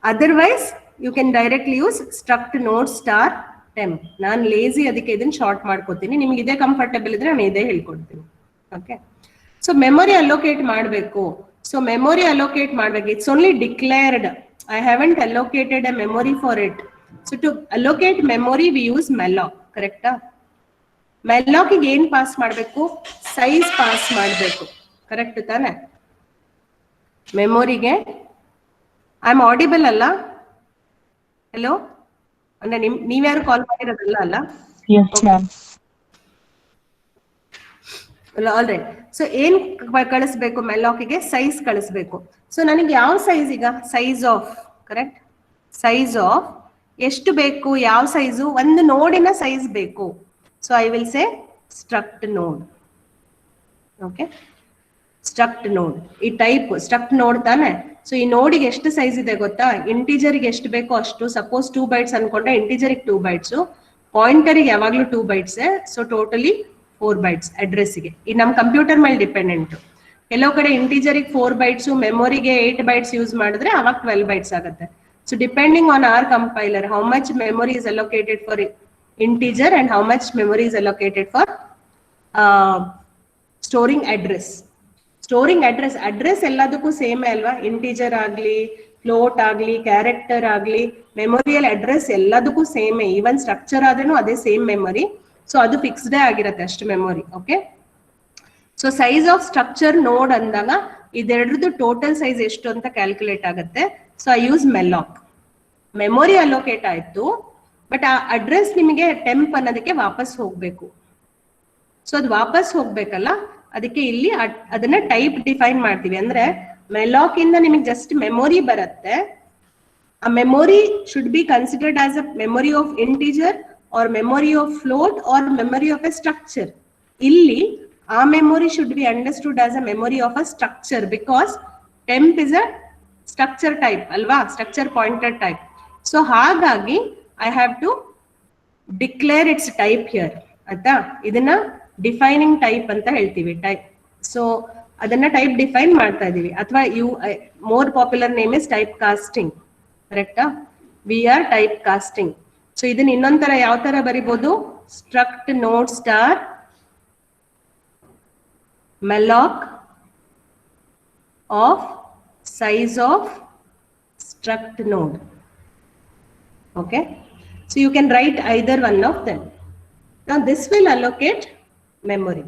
otherwise you can directly use struct node star temp. ನಾನು lazy ಅದಕ್ಕೆ ಇದನ್ನ short ಮಾಡ್ಕೋತೀನಿ, ನಿಮ್ಗೆ ಇದೇ comfortable ಇದ್ರೆ ನಾನು ಇದೇ ಹೇಳ್ಕೊಡ್ತೀನಿ. ಓಕೆ, ಸೊ ಮೆಮೊರಿ ಅಲೋಕೇಟ್ ಮಾಡಬೇಕು. ಸೊ ಮೆಮೊರಿ ಅಲೋಕೇಟ್ ಮಾಡಬೇಕು, it's only declared, I haven't allocated a memory for it. So to allocate memory we use malloc, correct? malloc ಗೆ ಏನು ಪಾಸ್ ಮಾಡಬೇಕು, ಸೈಜ್ ಪಾಸ್ ಮಾಡಬೇಕು, ಕರೆಕ್ಟ್ ತಾನೆ? ಮೆಮೊರಿಗೆ ಐ ಆಮ್ ಆಡಿಬಲ್ ಅಲ್ಲ? Hello, ಅಂದ್ರೆ ನೀವ್ಯಾರು ಕಾಲ್ ಮಾಡಿರೋದಲ್ಲ ಅಲ್ಲ? Yes, ma'am. All right. So ಏನ್ ಕಳಿಸ್ಬೇಕು ಮೆಲಾಕಿಗೆ? ಸೈಜ್ ಕಳಿಸ್ಬೇಕು. ಸೊ ನನಗೆ ಯಾವ ಸೈಜ್ ಈಗ? Size of, correct? Size of ಎಷ್ಟು ಬೇಕು? ಯಾವ ಸೈಜು? ಒಂದು ನೋಡಿನ ಸೈಜ್ ಬೇಕು. So I will say struct node. Okay, struct ನೋಡ್. ಈ ಟೈಪ್ ಸ್ಟ್ರಕ್ಟ್ ನೋಡ್ ತಾನೆ. ಸೊ ಈ ನೋಡಿಗೆ ಎಷ್ಟು ಸೈಜ್ ಇದೆ ಗೊತ್ತಾ? ಇಂಟಿಜರ್ಗೆ ಎಷ್ಟು ಬೇಕೋ ಅಷ್ಟು. ಸಪೋಸ್ 2 bytes ಅನ್ಕೊಂಡ್ರೆ ಇಂಟಿಜರ್ಗೆ 2 bytes, ಪಾಯಿಂಟರ್ಗೆ ಯಾವಾಗ್ಲೂ 2 bytes. ಸೊ ಟೋಟಲಿ 4 bytes ಅಡ್ರೆಸ್ಗೆ. ಈ ನಮ್ಮ ಕಂಪ್ಯೂಟರ್ ಮೇಲೆ ಡಿಪೆಂಡೆಂಟ್. ಕೆಲವು ಕಡೆ ಇಂಟಿಜರ್ಗೆ 4 bytes, ಮೆಮೊರಿಗೆ 8 bytes ಯೂಸ್ ಮಾಡಿದ್ರೆ ಅವಾಗ 12 bytes ಆಗುತ್ತೆ. So depending on our compiler, how much memory is allocated for integer and how much memory is allocated for storing address. Storing address ಎಲ್ಲದಕ್ಕೂ ಸೇಮ್ ಅಲ್ವಾ? ಇಂಟಿಜರ್ ಆಗ್ಲಿ, ಫ್ಲೋಟ್ ಆಗ್ಲಿ, ಕ್ಯಾರೆಕ್ಟರ್ ಆಗ್ಲಿ, ಮೆಮೊರಿಯಲ್ ಅಡ್ರೆಸ್ ಎಲ್ಲದಕ್ಕೂ ಸೇಮ್. ಈವನ್ ಸ್ಟ್ರಕ್ಚರ್ ಆದ್ರೂ ಅದೇ same memory. So ಅದು ಫಿಕ್ಸ್ಡೇ ಆಗಿರುತ್ತೆ ಅಷ್ಟು memory. Okay, so size of structure node ಅಂದಾಗ ಇದೆರಡರದ್ದು ಟೋಟಲ್ ಸೈಜ್ ಎಷ್ಟು ಅಂತ ಕ್ಯಾಲ್ಕುಲೇಟ್ ಆಗುತ್ತೆ. So I use malloc. Memory allocate ಆಯ್ತು, ಬಟ್ ಆ ಅಡ್ರೆಸ್ ನಿಮಗೆ ಟೆಂಪ್ ಅನ್ನೋದಕ್ಕೆ ವಾಪಸ್ ಹೋಗ್ಬೇಕು. ಸೊ ಅದು ವಾಪಸ್ ಹೋಗ್ಬೇಕಲ್ಲ, ಅದಕ್ಕೆ ಇಲ್ಲಿ ಅದನ್ನ ಟೈಪ್ ಡಿಫೈನ್ ಮಾಡ್ತೀವಿ. ಅಂದ್ರೆ ಮೆಲಾಕ್ ಇಂದ ನಿಮಗೆ ಜಸ್ಟ್ ಮೆಮೊರಿ ಬರುತ್ತೆ. ಆ memory should be considered as a memory of integer or memory of float or memory of a structure. ಇಲ್ಲಿ ಆ memory should be understood as a memory of a structure, because temp is a structure type ಅಲ್ವಾ? Structure pointer type. So ಹಾಗಾಗಿ I have to declare its type here. ಆಯ್ತಾ? ಇದನ್ನ defining type ಅಂತ ಹೇಳ್ತೀವಿ, type. So ಅದನ್ನ type define ಮಾಡ್ತಾ ಇದೀವಿ. ಅಥವಾ more popular name is type casting. ಕರೆಕ್ಟಾ? We are type casting. So ಇದನ್ನ ಇನ್ನೊಂದ್ ತರ ಯಾವ ತರ ಬರಿಬಹುದು? Struct node star malloc of size of struct node. Okay, so you can write either one of them. Now this will allocate memory.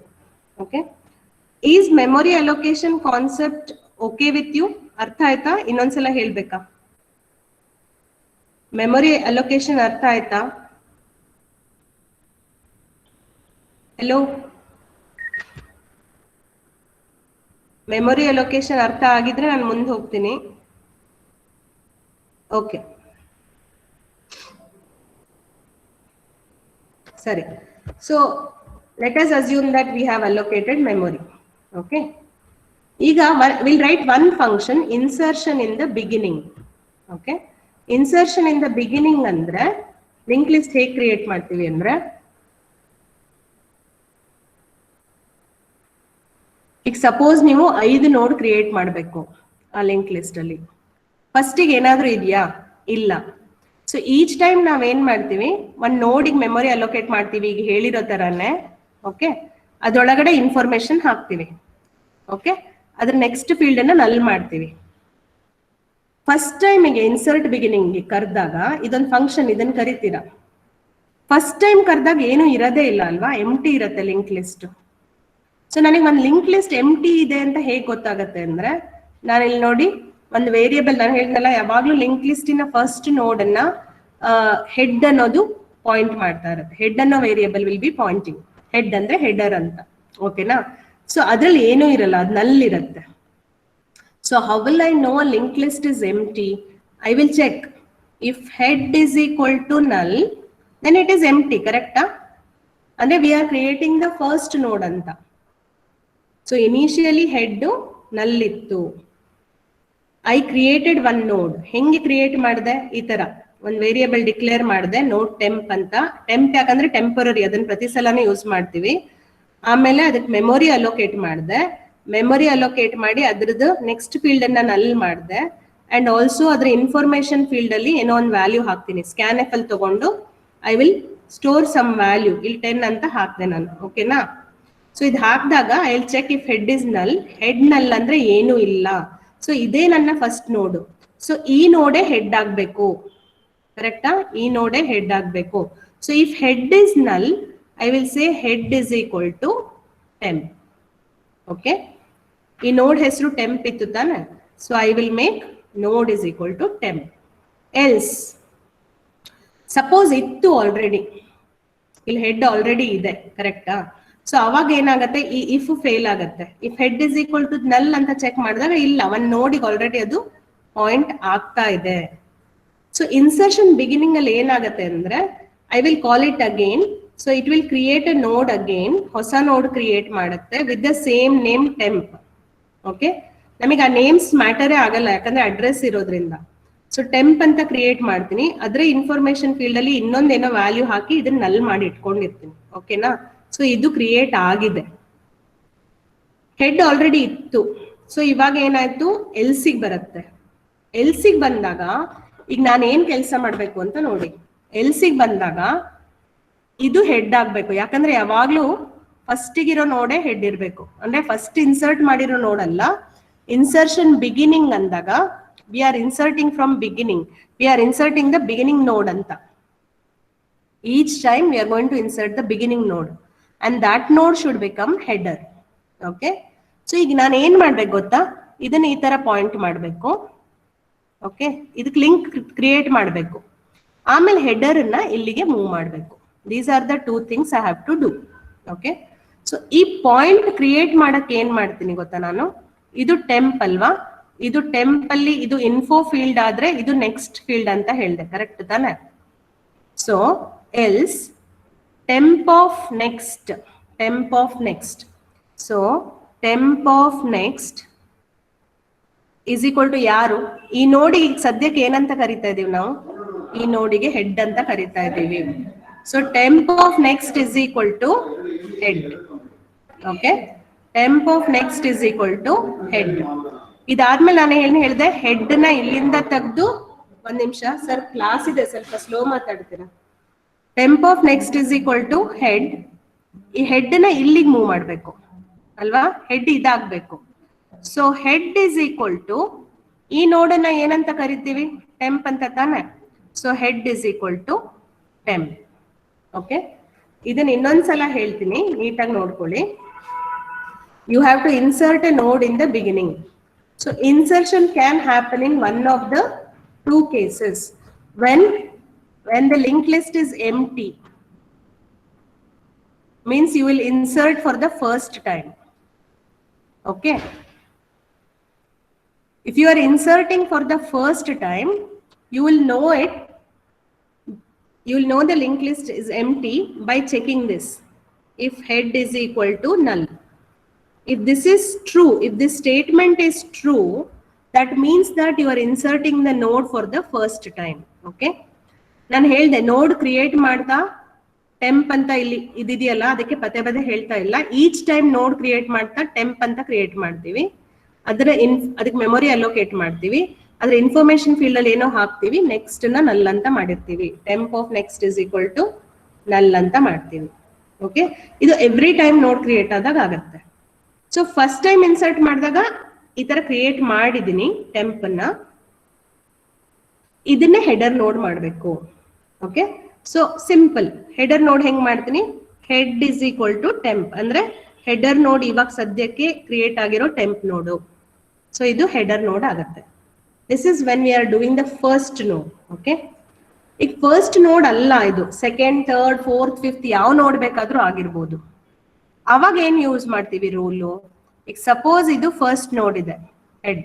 Okay, is memory allocation concept okay with you? ಅರ್ಥ ಆಯ್ತಾ? ಇನ್ನೊಂದ್ಸಲ ಹೇಳ್ಬೇಕಾ? Memory allocation ಅರ್ಥ ಆಯ್ತಾ? Hello, memory allocation ಅರ್ಥ ಆಗಿದ್ರೆ ನಾನು ಮುಂದೆ ಹೋಗ್ತೀನಿ. ಓಕೆ, ಸರಿ. So let us assume that we have allocated memory. Okay, ಈಗ will write one function, insertion in the beginning. Okay, insertion in the beginning ಅಂದ್ರೆ ಲಿಂಕ್ ಲಿಸ್ಟ್ ಹೇಗೆ ಕ್ರಿಯೇಟ್ ಮಾಡ್ತೀವಿ ಅಂದ್ರೆ, ಈಗ ಸಪೋಸ್ ನೀವು 5 ನೋಡ್ ಕ್ರಿಯೇಟ್ ಮಾಡಬೇಕು ಆ ಲಿಂಕ್ ಲಿಸ್ಟ್ ಅಲ್ಲಿ. ಫಸ್ಟಿಗೆ ಏನಾದ್ರೂ ಇದೆಯಾ? ಇಲ್ಲ. ಸೊ ಈಚ್ ಟೈಮ್ ನಾವೇನ್ ಮಾಡ್ತೀವಿ, ಒಂದ್ ನೋಡಿಗೆ ಮೆಮೊರಿ ಅಲೋಕೇಟ್ ಮಾಡ್ತೀವಿ, ಈಗ ಹೇಳಿರೋ ತರಾನೇ. ಓಕೆ, ಅದ್ರೊಳಗಡೆ ಇನ್ಫಾರ್ಮೇಶನ್ ಹಾಕ್ತಿವಿ. ಓಕೆ, ಅದ್ರ ನೆಕ್ಸ್ಟ್ ಫೀಲ್ಡ್ ಅನ್ನ ನಲ್ ಮಾಡ್ತೀವಿ. ಫಸ್ಟ್ ಟೈಮಿಗೆ ಇನ್ಸರ್ಟ್ ಬಿಗಿನಿಂಗ್ ಕರೆದಾಗ ಇದೊಂದು ಫಂಕ್ಷನ್, ಇದನ್ನ ಕರಿತೀರಾ. ಫಸ್ಟ್ ಟೈಮ್ ಕರೆದಾಗ ಏನು ಇರೋದೇ ಇಲ್ಲ ಅಲ್ವಾ? ಎಂಟಿ ಇರುತ್ತೆ ಲಿಂಕ್ ಲಿಸ್ಟ್. ಸೊ ನನಗೆ ಒಂದು ಲಿಂಕ್ ಲಿಸ್ಟ್ ಎಂಟಿ ಇದೆ ಅಂತ ಹೇಗೆ ಗೊತ್ತಾಗತ್ತೆ ಅಂದ್ರೆ, ನಾನು ಇಲ್ಲಿ ನೋಡಿ ಒಂದು ವೇರಿಯೇಬಲ್, ನಾನು ಹೇಳಿದ್ನಲ್ಲ ಯಾವಾಗ್ಲೂ ಲಿಂಕ್ ಲಿಸ್ಟಿನ ಫಸ್ಟ್ ನೋಡ್ ಅನ್ನ ಹೆಡ್ ಅನ್ನೋದು ಪಾಯಿಂಟ್ ಮಾಡ್ತಾ ಇರುತ್ತೆ. ಹೆಡ್ ಅನ್ನೋ variable will be pointing. Head ಅಂದ್ರೆ ಹೆಡರ್ ಅಂತ. ಓಕೆನಾ? ಸೊ ಅದ್ರಲ್ಲಿ ಏನೂ ಇರಲ್ಲ, ಅದು ನಲ್ ಇರುತ್ತೆ. So how will I know a linked list is empty? I will check. If head is equal to null, then it is empty. Correct? And we are creating the first node anta. So initially head null ittu. I created one node. Hengi create madde ee tara one variable declare madde node temp anta. Temp yakandre temporary, adannu prati salane use ಮಾಡ್ತೀವಿ. ಆಮೇಲೆ ಅದಕ್ಕೆ memory allocate ಮಾಡಿದೆ. Memory allocate ಮಾಡಿ ಅದ್ರದ್ದು next field ಅನ್ನ null ಮಾಡಿದೆ. And also ಅದ್ರ information field ಅಲ್ಲಿ ಏನೋ ಒಂದು ವ್ಯಾಲ್ಯೂ ಹಾಕ್ತೀನಿ. ಸ್ಕ್ಯಾನ್ ಎಫ್ ಅಲ್ಲಿ ತಗೊಂಡು I will store some value, ಇಲ್ಲಿ 10 ಅಂತ ಹಾಕ್ದೆ ನಾನು. ಓಕೆನಾ? ಸೊ ಇದು ಹಾಕಿದಾಗ I will check if head is null. Head null ಅಂದ್ರೆ ಏನು ಇಲ್ಲ. ಸೊ ಇದೇ ನನ್ನ ಫಸ್ಟ್ ನೋಡು. ಸೊ ಈ ನೋಡೆ ಹೆಡ್ ಆಗ್ಬೇಕು. ಕರೆಕ್ಟಾ? ಈ ನೋಡೆ ಹೆಡ್ ಆಗ್ಬೇಕು. ಸೊ ಇಫ್ ಹೆಡ್ ಇಸ್ ನಲ್, I will say head is equal to temp. Okay, ಈ node ಹೆಸರು temp ಇತ್ತು ತಾನೆ. So I will make node is equal to temp. Else, suppose ಇತ್ತು ಆಲ್ರೆಡಿ, ಇಲ್ಲಿ ಹೆಡ್ ಆಲ್ರೆಡಿ ಇದೆ, ಕರೆಕ್ಟಾ? ಸೊ ಅವಾಗ ಏನಾಗುತ್ತೆ, ಈ ಇಫ್ ಫೇಲ್ ಆಗುತ್ತೆ. If head is equal to null ಅಂತ ಚೆಕ್ ಮಾಡಿದಾಗ ಇಲ್ಲ, ಒಂದ್ ನೋಡಿಗೆ ಆಲ್ರೆಡಿ ಅದು ಪಾಯಿಂಟ್ ಆಗ್ತಾ ಇದೆ. ಸೊ ಇನ್ಸರ್ಷನ್ ಬಿಗಿನಿಂಗ್ ಅಲ್ಲಿ ಏನಾಗುತ್ತೆ ಅಂದ್ರೆ, I will call it again. So it will create a node again, ಹೊಸ ನೋಡ್ ಕ್ರಿಯೇಟ್ ಮಾಡುತ್ತೆ with the same name temp. Okay, ನಮಗೆ ಆ ನೇಮ್ಸ್ ಮ್ಯಾಟರೇ ಆಗಲ್ಲ, ಯಾಕಂದ್ರೆ ಅಡ್ರೆಸ್ ಇರೋದ್ರಿಂದ. ಸೊ ಟೆಂಪ್ ಅಂತ ಕ್ರಿಯೇಟ್ ಮಾಡ್ತೀನಿ, ಅದ್ರ ಇನ್ಫಾರ್ಮೇಶನ್ ಫೀಲ್ಡ್ ಅಲ್ಲಿ ಇನ್ನೊಂದೇನೋ ವ್ಯಾಲ್ಯೂ ಹಾಕಿ ಇದನ್ನ ನಲ್ ಮಾಡಿ ಇಟ್ಕೊಂಡಿರ್ತೀನಿ. ಓಕೆನಾ? ಸೊ ಇದು ಕ್ರಿಯೇಟ್ ಆಗಿದೆ. ಹೆಡ್ ಆಲ್ರೆಡಿ ಇತ್ತು. ಸೊ ಇವಾಗ ಏನಾಯ್ತು, ಎಲ್ಸಿಗೆ ಬರುತ್ತೆ. ಎಲ್ಸಿಗೆ ಬಂದಾಗ ಈಗ ನಾನು ಏನ್ ಕೆಲಸ ಮಾಡ್ಬೇಕು ಅಂತ ನೋಡಿ. ಎಲ್ಸಿಗೆ ಬಂದಾಗ ಇದು ಹೆಡ್ ಆಗ್ಬೇಕು, ಯಾಕಂದ್ರೆ ಯಾವಾಗ್ಲೂ ಫಸ್ಟಿಗಿರೋ ನೋಡೆ ಹೆಡ್ ಇರ್ಬೇಕು. ಅಂದ್ರೆ ಫಸ್ಟ್ ಇನ್ಸರ್ಟ್ ಮಾಡಿರೋ ನೋಡಲ್ಲ. ಇನ್ಸರ್ಷನ್ ಬಿಗಿನಿಂಗ್ ಅಂದಾಗ we are inserting from beginning, we are inserting the beginning node anta. Each time we are going to insert the beginning node and that node should become header. Okay, so ಈಗ ನಾನು ಏನ್ ಮಾಡ್ಬೇಕು ಗೊತ್ತಾ, ಇದನ್ನ ಈ ತರ point ಮಾಡಬೇಕು. Okay, ಇದಕ್ಕೆ ಲಿಂಕ್ ಕ್ರಿಯೇಟ್ ಮಾಡಬೇಕು, ಆಮೇಲೆ ಹೆಡರ್ ಅನ್ನ ಇಲ್ಲಿಗೆ ಮೂವ್ ಮಾಡಬೇಕು. These are the two things I have to do. Okay, so ಈ ಪಾಯಿಂಟ್ ಕ್ರಿಯೇಟ್ ಮಾಡಕ್ಕೆ ಏನ್ ಮಾಡ್ತೀನಿ ಗೊತ್ತಾ ನಾನು, ಇದು ಟೆಂಪ್ ಅಲ್ವಾ, ಇದು ಟೆಂಪ್ ಅಲ್ಲಿ ಇದು ಇನ್ಫೋ ಫೀಲ್ಡ್ ಆದ್ರೆ ಇದು ನೆಕ್ಸ್ಟ್ ಫೀಲ್ಡ್ ಅಂತ ಹೇಳಿದೆ, ಕರೆಕ್ಟ್ ತಾನೆ? So else temp of next, temp of next, so temp of next is equal to ಯಾರು, ಈ ನೋಡಿಗೆ ಸದ್ಯಕ್ಕೆ ಏನಂತ ಕರಿತಾ ಇದೀವಿ ನಾವು, ಈ ನೋಡಿಗೆ ಹೆಡ್ ಅಂತ ಕರಿತಾ ಇದೀವಿ. So temp of next is equal to head. Okay, temp of next is equal to head. ಇದಾದ್ಮೇಲೆ ನಾನು ಏನ್ ಹೇಳಿದೆ, ಹೆಡ್ ನ ಇಲ್ಲಿಂದ ತೆಗೆದು, ಒಂದ್ ನಿಮಿಷ ಸರ್ ಕ್ಲಾಸ್ ಇದೆ, ಸ್ವಲ್ಪ ಸ್ಲೋ ಮಾತಾಡ್ತೀರಾ. Temp of next is equal to head. ಈ ಹೆಡ್ ನ ಇಲ್ಲಿಗೆ ಮೂವ್ ಮಾಡ್ಬೇಕು ಅಲ್ವಾ, ಹೆಡ್ ಇದಾಗ್ಬೇಕು. So head is equal to, ಈ ನೋಡನ್ನ ಏನಂತ ಕರಿತೀವಿ, ಟೆಂಪ್ ಅಂತ ತಾನೆ. So head is equal to temp. Okay, ಇದನ್ನ ಇನ್ನೊಂದ್ಸಲ ಹೇಳ್ತೀನಿ, ನೀಟಾಗಿ ನೋಡ್ಕೊಳ್ಳಿ. You have to insert a node in the beginning. So insertion can happen in one of the two cases. When the linked list is empty, means you will insert for the first time. Okay. If you are inserting for the first time, you will know it. You will know the linked list is empty by checking this. If head is equal to null. If this is true, if this statement is true, that means that you are inserting the node for the first time. Okay, ನಾನು ಹೇಳ್ದೆ ನೋಡ್ create ಮಾಡ್ತಾ ಟೆಂಪ್ ಅಂತ ಇಲ್ಲಿ ಇದೆಯಲ್ಲ, ಅದಕ್ಕೆ ಪದೇ ಪದೇ ಹೇಳ್ತಾ ಇಲ್ಲ. ಈಚ್ ಟೈಮ್ ನೋಡ್ ಕ್ರಿಯೇಟ್ ಮಾಡ್ತಾ ಟೆಂಪ್ ಅಂತ ಕ್ರಿಯೇಟ್ ಮಾಡ್ತೀವಿ, ಅದಕ್ಕೆ ಮೆಮೊರಿ ಅಲೋಕೇಟ್ ಮಾಡ್ತೀವಿ, ಅದ್ರ ಇನ್ಫಾರ್ಮೇಶನ್ ಫೀಲ್ಡ್ ಅಲ್ಲಿ ಏನೋ ಹಾಕ್ತಿವಿ, ನೆಕ್ಸ್ಟ್ ನ ನಲ್ ಅಂತ ಮಾಡಿರ್ತೀವಿ. Temp of next is equal to null ಅಂತ ಮಾಡ್ತೀವಿ. ಓಕೆ, ಇದು ಎವ್ರಿ ಟೈಮ್ ನೋಡ್ ಕ್ರಿಯೇಟ್ ಆದಾಗ ಆಗುತ್ತೆ. ಸೊ ಫಸ್ಟ್ ಟೈಮ್ ಇನ್ಸರ್ಟ್ ಮಾಡಿದಾಗ ಈ ತರ ಕ್ರಿಯೇಟ್ ಮಾಡಿದೀನಿ ಟೆಂಪ್ ಅನ್ನ, ಇದನ್ನ ಹೆಡರ್ ನೋಡ್ ಮಾಡಬೇಕು. ಓಕೆ, ಸೊ ಸಿಂಪಲ್ ಹೆಡರ್ ನೋಡ್ ಹೆಂಗ್ ಮಾಡ್ತೀನಿ, ಹೆಡ್ ಇಸ್ ಈಕ್ವಲ್ ಟು ಟೆಂಪ್ ಅಂದ್ರೆ ಹೆಡರ್ ನೋಡ್ ಇವಾಗ ಸದ್ಯಕ್ಕೆ ಕ್ರಿಯೇಟ್ ಆಗಿರೋ ಟೆಂಪ್ ನೋಡು. ಸೊ ಇದು ಹೆಡರ್ ನೋಡ್ ಆಗುತ್ತೆ. This is when we are doing the first ನೋಡ್. ಓಕೆ, ಈಗ ಫಸ್ಟ್ ನೋಡ್ ಅಲ್ಲ, ಇದು ಸೆಕೆಂಡ್, ಥರ್ಡ್, ಫೋರ್ತ್, ಫಿಫ್ತ್ ಯಾವ ನೋಡ್ ಬೇಕಾದ್ರೂ ಆಗಿರ್ಬೋದು. ಅವಾಗ ಏನ್ ಯೂಸ್ ಮಾಡ್ತೀವಿ ರೂಲು, ಈಗ ಸಪೋಸ್ ಇದು ಫಸ್ಟ್ ನೋಡ್ ಇದೆ ಹೆಡ್.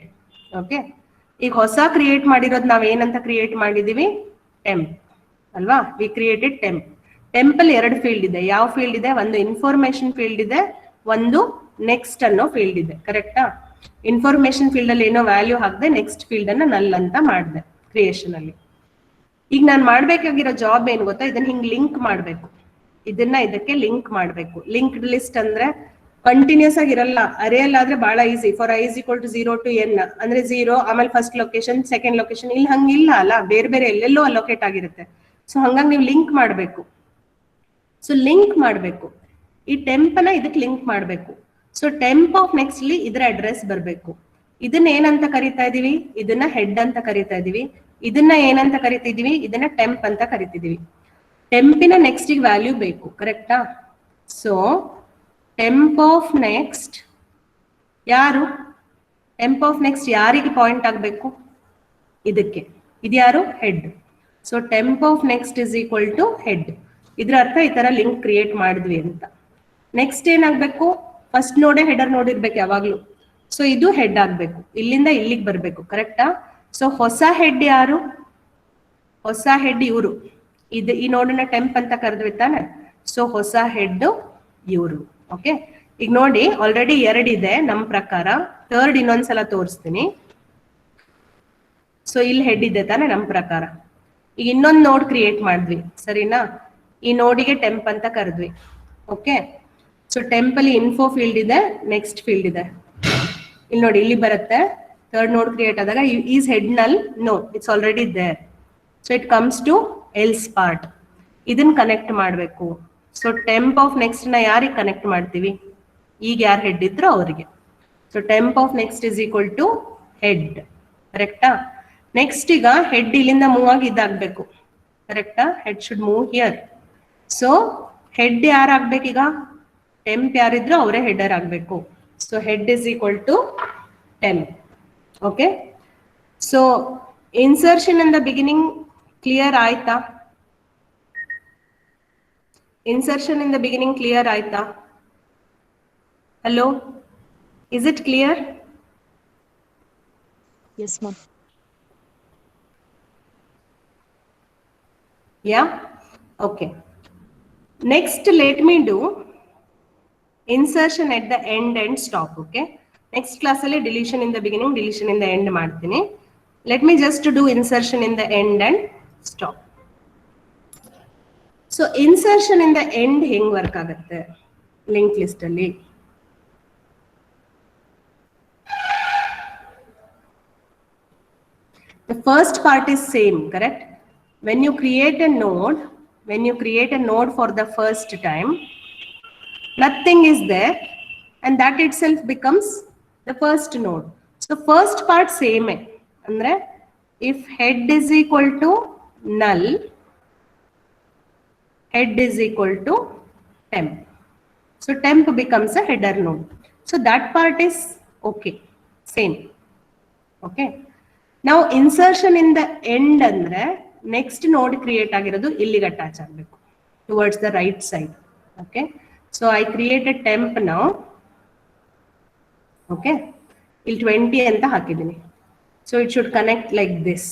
ಓಕೆ, ಈಗ ಹೊಸ ಕ್ರಿಯೇಟ್ ಮಾಡಿರೋದು ನಾವ್ ಏನಂತ ಕ್ರಿಯೇಟ್ ಮಾಡಿದೀವಿ, ಟೆಂಪ್ ಅಲ್ವಾ. V created ಟೆಂಪ್. ಟೆಂಪ್ ಅಲ್ಲಿ ಎರಡು ಫೀಲ್ಡ್ ಇದೆ. ಯಾವ ಫೀಲ್ಡ್ ಇದೆ, ಒಂದು ಇನ್ಫಾರ್ಮೇಶನ್ ಫೀಲ್ಡ್ ಇದೆ, ಒಂದು ನೆಕ್ಸ್ಟ್ ಅನ್ನೋ ಫೀಲ್ಡ್ ಇದೆ, ಕರೆಕ್ಟಾ? ಇನ್ಫಾರ್ಮೇಶನ್ ಫೀಲ್ಡ್ ಅಲ್ಲಿ ಏನೋ ವ್ಯಾಲ್ಯೂ ಹಾಕ್ದೆ, ನೆಕ್ಸ್ಟ್ ಫೀಲ್ಡ್ ಅನ್ನ ನಲ್ ಅಂತ ಮಾಡಿದೆ ಕ್ರಿಯೇಷನ್ ಅಲ್ಲಿ. ಈಗ ನಾನು ಮಾಡ್ಬೇಕಾಗಿರೋ ಜಾಬ್ ಏನ್ ಗೊತ್ತಾ, ಇದನ್ನ ಹಿಂಗ್ ಲಿಂಕ್ ಮಾಡ್ಬೇಕು, ಇದನ್ನ ಇದಕ್ಕೆ ಲಿಂಕ್ ಮಾಡ್ಬೇಕು. ಲಿಂಕ್ಡ್ ಲಿಸ್ಟ್ ಅಂದ್ರೆ ಕಂಟಿನ್ಯೂಸ್ ಆಗಿರಲ್ಲ, ಅರೆಯಲ್ ಆದ್ರೆ ಬಹಳ easy. For I is equal to 0 to n ಅಂದ್ರೆ 0, ಆಮೇಲೆ ಫಸ್ಟ್ ಲೊಕೇಶನ್, ಸೆಕೆಂಡ್ ಲೊಕೇಶನ್. ಇಲ್ಲಿ ಹಂಗಿಲ್ಲ ಅಲ್ಲ, ಬೇರೆ ಬೇರೆ ಎಲ್ಲೆಲ್ಲೋ ಅಲೋಕೇಟ್ ಆಗಿರುತ್ತೆ. ಸೊ ಹಂಗಾಗಿ ನೀವು ಲಿಂಕ್ ಮಾಡ್ಬೇಕು. ಸೊ ಲಿಂಕ್ ಮಾಡ್ಬೇಕು, ಈ ಟೆಂಪ್ ನ ಇದಕ್ಕೆ ಲಿಂಕ್ ಮಾಡ್ಬೇಕು. ಸೊ ಟೆಂಪ್ ಆಫ್ ನೆಕ್ಸ್ಟ್ ಅಲ್ಲಿ ಇದರ ಅಡ್ರೆಸ್ ಬರ್ಬೇಕು. ಇದನ್ನ ಏನಂತ ಕರಿತಾ ಇದೀವಿ, ಇದನ್ನ ಹೆಡ್ ಅಂತ ಕರಿತಾ ಇದೀವಿ. ಇದನ್ನ ಏನಂತ ಕರಿತಿದೀವಿ, ಇದನ್ನ ಟೆಂಪ್ ಅಂತ ಕರಿತಿದೀವಿ. ಟೆಂಪಿನ ನೆಕ್ಸ್ಟ್ ವ್ಯಾಲ್ಯೂ ಬೇಕು, ಕರೆಕ್ಟಾ? ಸೊ ಟೆಂಪ್ ಆಫ್ ನೆಕ್ಸ್ಟ್ ಯಾರು, ಟೆಂಪ್ ಆಫ್ ನೆಕ್ಸ್ಟ್ ಯಾರಿಗೆ ಪಾಯಿಂಟ್ ಆಗ್ಬೇಕು, ಇದಕ್ಕೆ. ಇದ್ಯಾರು, head. So temp of next is equal to head. ಇದ್ರ ಅರ್ಥ ಈ ತರ ಲಿಂಕ್ ಕ್ರಿಯೇಟ್ ಮಾಡಿದ್ವಿ ಅಂತ. ನೆಕ್ಸ್ಟ್ ಏನಾಗ್ಬೇಕು, ಫಸ್ಟ್ ನೋಡೇ ಹೆಡರ್ ನೋಡಿರ್ಬೇಕು ಯಾವಾಗ್ಲೂ. ಸೊ ಇದು ಹೆಡ್ ಆಗ್ಬೇಕು, ಇಲ್ಲಿಂದ ಇಲ್ಲಿಗೆ ಬರ್ಬೇಕು, ಕರೆಕ್ಟಾ? ಸೊ ಹೊಸ ಹೆಡ್ ಯಾರು? ಹೊಸ ಹೆಡ್ ಇವರು. ಇದು ಈ ನೋಡನ್ನ ಟೆಂಪ್ ಅಂತ ಕರೆದ್ವಿ ತಾನೆ. ಸೊ ಹೊಸ ಹೆಡ್ ಇವರು. ಓಕೆ, ಈಗ ನೋಡಿ ಆಲ್ರೆಡಿ 2 ಇದೆ ನಮ್ ಪ್ರಕಾರ. ಥರ್ಡ್ ಇನ್ನೊಂದ್ಸಲ ತೋರಿಸ್ತೀನಿ. ಸೊ ಇಲ್ಲಿ ಹೆಡ್ ಇದೆ ತಾನೆ ನಮ್ ಪ್ರಕಾರ. ಈಗ ಇನ್ನೊಂದು ನೋಡ್ ಕ್ರಿಯೇಟ್ ಮಾಡಿದ್ವಿ, ಸರಿನಾ? ಈ ನೋಡಿಗೆ ಟೆಂಪ್ ಅಂತ ಕರೆದ್ವಿ. ಓಕೆ, ಸೊ ಟೆಂಪ್ ಅಲ್ಲಿ ಇನ್ಫೋ ಫೀಲ್ಡ್ ಇದೆ, ನೆಕ್ಸ್ಟ್ ಫೀಲ್ಡ್ ಇದೆ. ಇಲ್ಲಿ ನೋಡಿ ಇಲ್ಲಿ ಬರುತ್ತೆ. ಥರ್ಡ್ ನೋಡ್ ಕ್ರಿಯೇಟ್ ಆದಾಗ is head null? No, it's already there. So it comes to else part. ಇದನ್ನ ಕನೆಕ್ಟ್ ಮಾಡಬೇಕು. ಸೊ ಟೆಂಪ್ ಆಫ್ ನೆಕ್ಸ್ಟ್ ನ ಯಾರಿಗೆ ಕನೆಕ್ಟ್ ಮಾಡ್ತೀವಿ? ಈಗ ಯಾರು ಹೆಡ್ ಇದ್ರು ಅವರಿಗೆ. So temp of next is equal to head, ಕರೆಕ್ಟಾ? ನೆಕ್ಸ್ಟ್ ಈಗ ಹೆಡ್ ಇಲ್ಲಿಂದ ಮೂವ್ ಆಗಿ ಇದಾಗಬೇಕು, ಕರೆಕ್ಟಾ? Head should move here. So head ಯಾರಾಗ್ಬೇಕೀಗ? Temp ಯಾರಿದ್ರು ಅವರೇ ಹೆಡರ್ ಆಗ್ಬೇಕು. So head is equal to temp. Okay, so insertion in the beginning clear ಆಯ್ತಾ? Insertion in the beginning clear ಆಯ್ತಾ? Hello, is it clear? Yes, ma'am. Yeah, okay. Next, let me do insertion at the end and stop. Okay, next class ಅಲ್ಲಿ deletion in the beginning, deletion in the end ಮಾಡ್ತೀನಿ. Let me just do insertion in the end and stop. So insertion in the end ಹೆಂಗ್ work ಆಗುತ್ತೆ link list ಅಲ್ಲಿ? The first part is same, correct? When you create a node for the first time, nothing is there and that itself becomes the first node. So first part same. Andre if head is equal to null, head is equal to temp. So temp becomes a header node. So that part is okay, same. Okay. Now insertion in the end andre next node create ಆಗಿರೋದು ಇಲ್ಲಿಗೆ attach ಆಗಬೇಕು, towards the right side. Okay, so I create a temp now. Okay, ಇಲ್ಲಿ 20 ಅಂತ ಹಾಕಿದ್ದೀನಿ. So it should connect like this.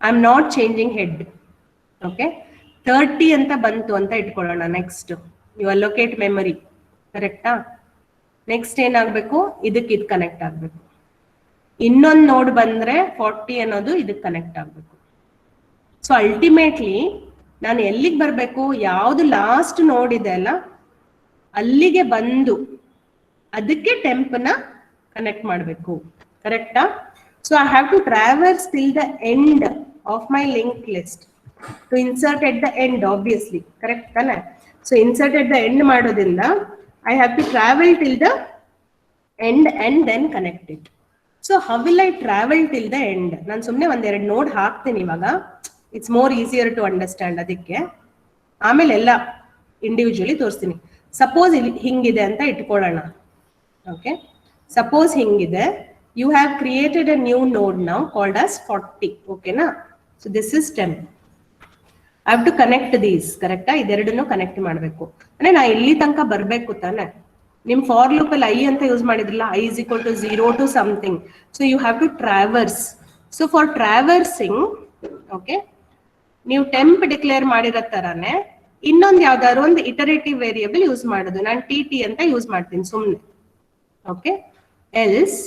I'm not changing head. Okay, 30 ಅಂತ ಬಂತು ಅಂತ ಇಟ್ಕೊಳ್ಳೋಣ. ನೆಕ್ಸ್ಟ್ you allocate memory, ಕರೆಕ್ಟಾ? ನೆಕ್ಸ್ಟ್ ಏನಾಗಬೇಕು, ಇದಕ್ಕೆ ಇದು ಕನೆಕ್ಟ್ ಆಗಬೇಕು. ಇನ್ನೊಂದು ನೋಡ್ ಬಂದ್ರೆ 40 ಅನ್ನೋದು ಇದಕ್ಕೆ ಕನೆಕ್ಟ್ ಆಗಬೇಕು. ಸೊ ಅಲ್ಟಿಮೇಟ್ಲಿ ನಾನು ಎಲ್ಲಿಗೆ ಬರಬೇಕು, ಯಾವ್ದು ಲಾಸ್ಟ್ ನೋಡ್ ಇದೆ ಅಲ್ಲ ಅಲ್ಲಿಗೆ ಬಂದು ಅದಕ್ಕೆ ಟೆಂಪ್ ನ ಕನೆಕ್ಟ್ ಮಾಡಬೇಕು, ಕರೆಕ್ಟಾ? So I have to traverse till the end of my link list to insert at the end, obviously, correct ತಾನೆ? So insert at the end ಮಾಡೋದ್ರಿಂದ I have to travel till the end and then connect it. So how will I travel till the end? ನಾನು ಸುಮ್ಮನೆ ಒಂದೆರಡು node ಹಾಕ್ತೀನಿ ಇವಾಗ, it's more easier to understand. ಅದಕ್ಕೆ ಆಮೇಲೆ ಎಲ್ಲ ಇಂಡಿವಿಜುವಲಿ ತೋರಿಸ್ತೀನಿ. ಸಪೋಸ್ ಹಿಂಗಿದೆ ಅಂತ ಇಟ್ಕೊಳ್ಳೋಣ. ಓಕೆ, ಸಪೋಸ್ ಹಿಂಗಿದೆ. You have created a new node now called as 40. ಓಕೆನಾ? So this is temp. I have to connect these, ಕರೆಕ್ಟಾ? ಇದೆರಡನ್ನು ಕನೆಕ್ಟ್ ಮಾಡಬೇಕು. ಅಂದ್ರೆ ನಾ ಇಲ್ಲಿ ತನಕ ಬರ್ಬೇಕು ತಾನೆ. ನಿಮ್ ಫಾರ್ ಲೂಪ್ ಅಲ್ಲಿ ಐ ಅಂತ ಯೂಸ್ ಮಾಡಿದ್ರಲ್ಲ, I is equal to 0 to something. So you have to traverse. So for traversing, okay, ನೀವು ಟೆಂಪ್ ಡಿಕ್ಲೇರ್ ಮಾಡಿರೋ ತರಾನೇ ಇನ್ನೊಂದು ಯಾವ್ದಾದ್ರು ಒಂದು ಇಟರೇಟಿವ್ ವೇರಿಯೇಬಲ್ ಯೂಸ್ ಮಾಡೋದು. ನಾನು ಟಿ ಅಂತ ಯೂಸ್ ಮಾಡ್ತೀನಿ ಸುಮ್ಮನೆ. Okay, else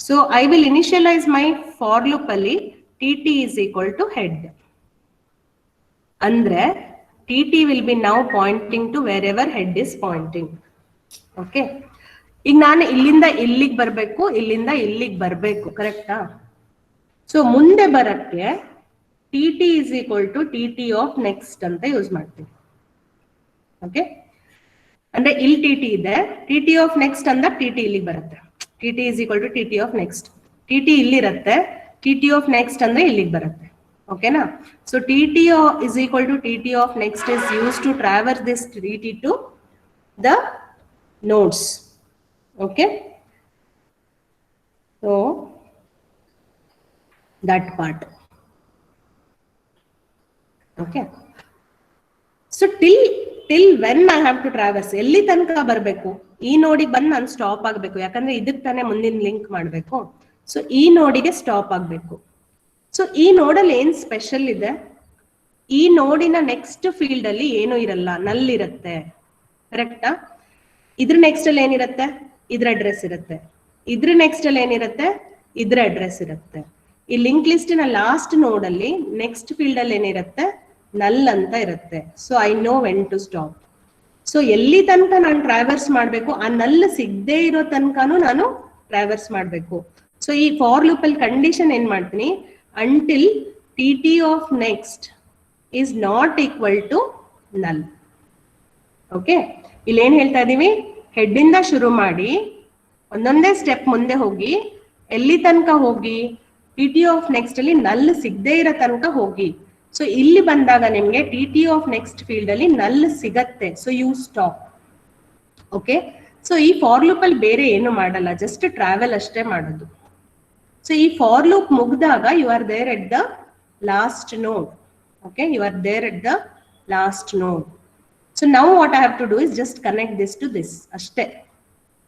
so I will initialise my for loop ಅಲ್ಲಿ T is equal to head. ಅಂದ್ರೆ T will be now pointing to wherever head is pointing. Okay, ಈಗ ನಾನು ಇಲ್ಲಿಂದ ಇಲ್ಲಿಗೆ ಬರ್ಬೇಕು, ಇಲ್ಲಿಂದ ಇಲ್ಲಿಗೆ ಬರ್ಬೇಕು, ಕರೆಕ್ಟಾ? ಸೊ ಮುಂದೆ ಬರಕ್ಕೆ T is equal to T of next ಅಂತ ಯೂಸ್ ಮಾಡ್ತೀನಿ. ಓಕೆ, ಅಂದ್ರೆ ಇಲ್ಲಿ ಟಿ ಇದೆ, ಟಿ ಆಫ್ ನೆಕ್ಸ್ಟ್ ಅಂದ್ರೆ ಟಿ ಇಲ್ಲಿಗೆ ಬರುತ್ತೆ. T is equal to T of next. T ಇಲ್ಲಿರುತ್ತೆ, ಟಿ ಆಫ್ ನೆಕ್ಸ್ಟ್ ಅಂದ್ರೆ ಇಲ್ಲಿಗೆ ಬರುತ್ತೆ. ಓಕೆನಾ? So T is equal to T of next is use to traverse this T to the nodes. Okay, so that part. Okay. So till when I have to traverse, ಎಲ್ಲಿ ತನಕ ಬರಬೇಕು, ಈ ನೋಡಿಗೆ ಬಂದು ನಾನು ಸ್ಟಾಪ್ ಆಗಬೇಕು, ಯಾಕಂದ್ರೆ ಇದಕ್ಕೆ ತಾನೇ ಮುಂದಿನ ಲಿಂಕ್ ಮಾಡಬೇಕು. ಸೊ ಈ ನೋಡಿಗೆ ಸ್ಟಾಪ್ ಆಗಬೇಕು. ಸೊ ಈ ನೋಡಲ್ಲಿ ಏನ್ ಸ್ಪೆಷಲ್ ಇದೆ, ಈ ನೋಡಿನ ನೆಕ್ಸ್ಟ್ ಫೀಲ್ಡ್ ಅಲ್ಲಿ ಏನು ಇರಲ್ಲ, ನಲ್ ಇರುತ್ತೆ. ಕರೆಕ್ಟಾ? ಇದ್ರ ನೆಕ್ಸ್ಟ್ ಅಲ್ಲಿ ಏನಿರುತ್ತೆ, ಇದ್ರ ಅಡ್ರೆಸ್ ಇರುತ್ತೆ. ಇದ್ರ ನೆಕ್ಸ್ಟ್ ಅಲ್ಲಿ ಏನಿರುತ್ತೆ, ಇದ್ರ ಅಡ್ರೆಸ್ ಇರುತ್ತೆ. ಈ ಲಿಂಕ್ ಲಿಸ್ಟ್ ನ ಲಾಸ್ಟ್ ನೋಡ್ ಅಲ್ಲಿ ನೆಕ್ಸ್ಟ್ ಫೀಲ್ಡ್ ಅಲ್ಲಿ ಏನಿರುತ್ತೆ, ನಲ್ ಅಂತ ಇರುತ್ತೆ. So I know when to stop. So ಎಲ್ಲಿ ತನಕ ನಾನು ಟ್ರಾವೆರ್ಸ್ ಮಾಡಬೇಕು, ಆ ನಲ್ ಸಿಗದೆ ಇರೋ ತನಕನೂ ನಾನು ಟ್ರಾವೆರ್ಸ್ ಮಾಡಬೇಕು. ಸೊ ಈ ಫಾರ್ ಲೂಪ್ ಅಲ್ಲಿ ಕಂಡೀಷನ್ ಏನ್ ಮಾಡ್ತೀನಿ, until T T of next is not equal to null. Okay, ಇಲ್ಲಿ ಏನ್ ಹೇಳ್ತಾ ಇದೀವಿ, ಹೆಡ್ ಇಂದ ಶುರು ಮಾಡಿ ಒಂದೊಂದೇ ಸ್ಟೆಪ್ ಮುಂದೆ ಹೋಗಿ ಎಲ್ಲಿ ತನಕ ಹೋಗಿ, ಟಿ ಟಿ ಆಫ್ ನೆಕ್ಸ್ಟ್ ಅಲ್ಲಿ ನಲ್ ಸಿಗದೆ ಇರೋ ತನಕ ಹೋಗಿ. ಸೊ ಇಲ್ಲಿ ಬಂದಾಗ ನಿಮ್ಗೆ T T of next field ಅಲ್ಲಿ ನಲ್ ಸಿಗತ್ತೆ. So you stop. Okay, so ಈ ಫಾರ್ ಲೂಪ್ ಅಲ್ಲಿ ಬೇರೆ ಏನು ಮಾಡಲ್ಲ, ಜಸ್ಟ್ ಟ್ರಾವೆಲ್ ಅಷ್ಟೇ ಮಾಡೋದು. ಸೊ ಈ ಫಾರ್ ಲೂಪ್ ಮುಗ್ದಾಗ you are there at the last node. Okay, you are there at the last node. So now what I have to do is just connect this to this ಅಷ್ಟೇ.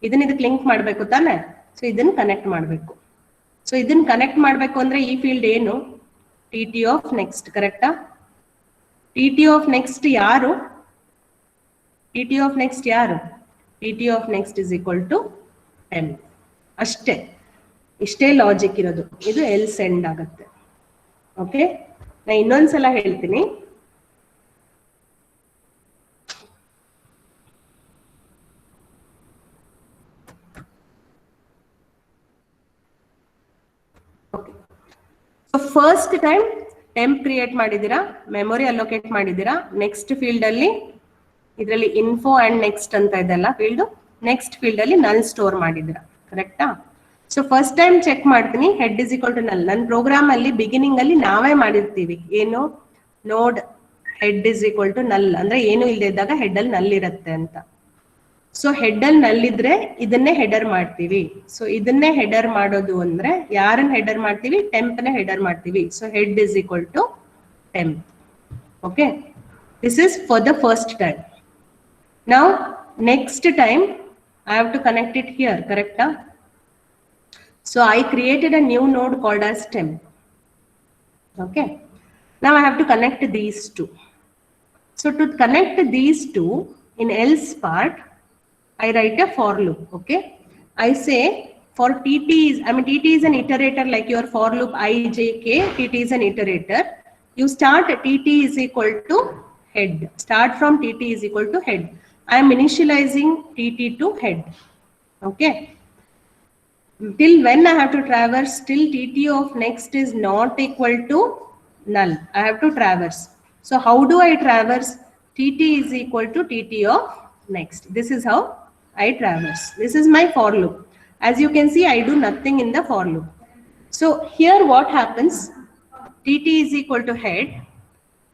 ಇದನ್ನ ಇದಕ್ಕೆ link ಮಾಡಬೇಕು ತಾನೆ. So ಇದನ್ನ connect ಮಾಡಬೇಕು. So ಇದನ್ನ connect ಮಾಡಬೇಕು ಅಂದ್ರೆ ಈ ಫೀಲ್ಡ್ ಏನು, ಟಿ ಟಿ ಆಫ್ ನೆಕ್ಸ್ಟ್. ಕರೆಕ್ಟಾ? ಟಿ ಟಿ ಆಫ್ ನೆಕ್ಸ್ಟ್ ಯಾರು, ಟಿ ಟಿ ಆಫ್ ನೆಕ್ಸ್ಟ್ ಯಾರು, T T of next is equal to 10 ಅಷ್ಟೇ. ಇಷ್ಟೇ ಲಾಜಿಕ್ ಇರೋದು. ಇದು ಎಲ್ಸ್ ಎಂಡ್ ಆಗುತ್ತೆ. ಓಕೆ, ನಾ ಇನ್ನೊಂದ್ಸಲ ಹೇಳ್ತೀನಿ. ಫಸ್ಟ್ ಟೈಮ್ ಟೆಂಪ್ ಕ್ರಿಯೇಟ್ ಮಾಡಿದೀರಾ, ಮೆಮೊರಿ ಅಲೋಕೇಟ್ ಮಾಡಿದೀರಾ, ನೆಕ್ಸ್ಟ್ ಫೀಲ್ಡ್ ಅಲ್ಲಿ ಇದರಲ್ಲಿ ಇನ್ಫೋ ಅಂಡ್ ನೆಕ್ಸ್ಟ್ ಅಂತ ಇದೆಲ್ಲ ಫೀಲ್ಡ್, ನೆಕ್ಸ್ಟ್ ಫೀಲ್ಡ್ ಅಲ್ಲಿ ನಲ್ ಸ್ಟೋರ್ ಮಾಡಿದೀರಾ. ಕರೆಕ್ಟಾ? ಸೊ ಫಸ್ಟ್ ಟೈಮ್ ಚೆಕ್ ಮಾಡ್ತೀನಿ, ಹೆಡ್ ಇಸ್ ಈಕ್ವಲ್ ಟು ನಲ್. ನನ್ನ ಪ್ರೋಗ್ರಾಮ್ ಅಲ್ಲಿ ಬಿಗಿನಿಂಗ್ ಅಲ್ಲಿ ನಾವೇ ಮಾಡಿರ್ತೀವಿ ಏನು, ನೋಡ್ ಹೆಡ್ ಇಸ್ ಈಕ್ವಲ್ ಟು ನಲ್, ಅಂದ್ರೆ ಏನು ಇಲ್ಲದೆ ಇದ್ದಾಗ ಹೆಡ್ ಅಲ್ಲಿ ನಲ್ ಇರುತ್ತೆ ಅಂತ. ಸೊ ಹೆಡ್ ಅಲ್ಲಿ ನಲ್ಲಿದ್ರೆ ಇದನ್ನೇ ಹೆಡರ್ ಮಾಡ್ತೀವಿ. ಸೊ ಇದನ್ನೇ ಹೆಡರ್ ಮಾಡೋದು ಅಂದ್ರೆ ಯಾರನ್ನ ಹೆಡರ್ ಮಾಡ್ತೀವಿ, ಟೆಂಪ್ ನ ಹೆಡರ್ ಮಾಡ್ತೀವಿ. So head is equal to temp. Okay, this is for the first time. Now next time I have to connect it here. ಕರೆಕ್ಟಾ? So I created a new node called as temp. Okay, now I have to connect these two. So to connect these two, in else part I write a for loop. Okay, I say for tt is, tt is an iterator like your for loop I j k. Tt is an iterator. You start tt is equal to head. Start from tt is equal to head. I am initializing tt to head. Okay, till when I have to traverse, till tt of next is not equal to null, I have to traverse. So how do I traverse? Tt is equal to tt of next. This is how I traverse. This is my for loop. As you can see, I do nothing in the for loop. So here what happens? Tt is equal to head.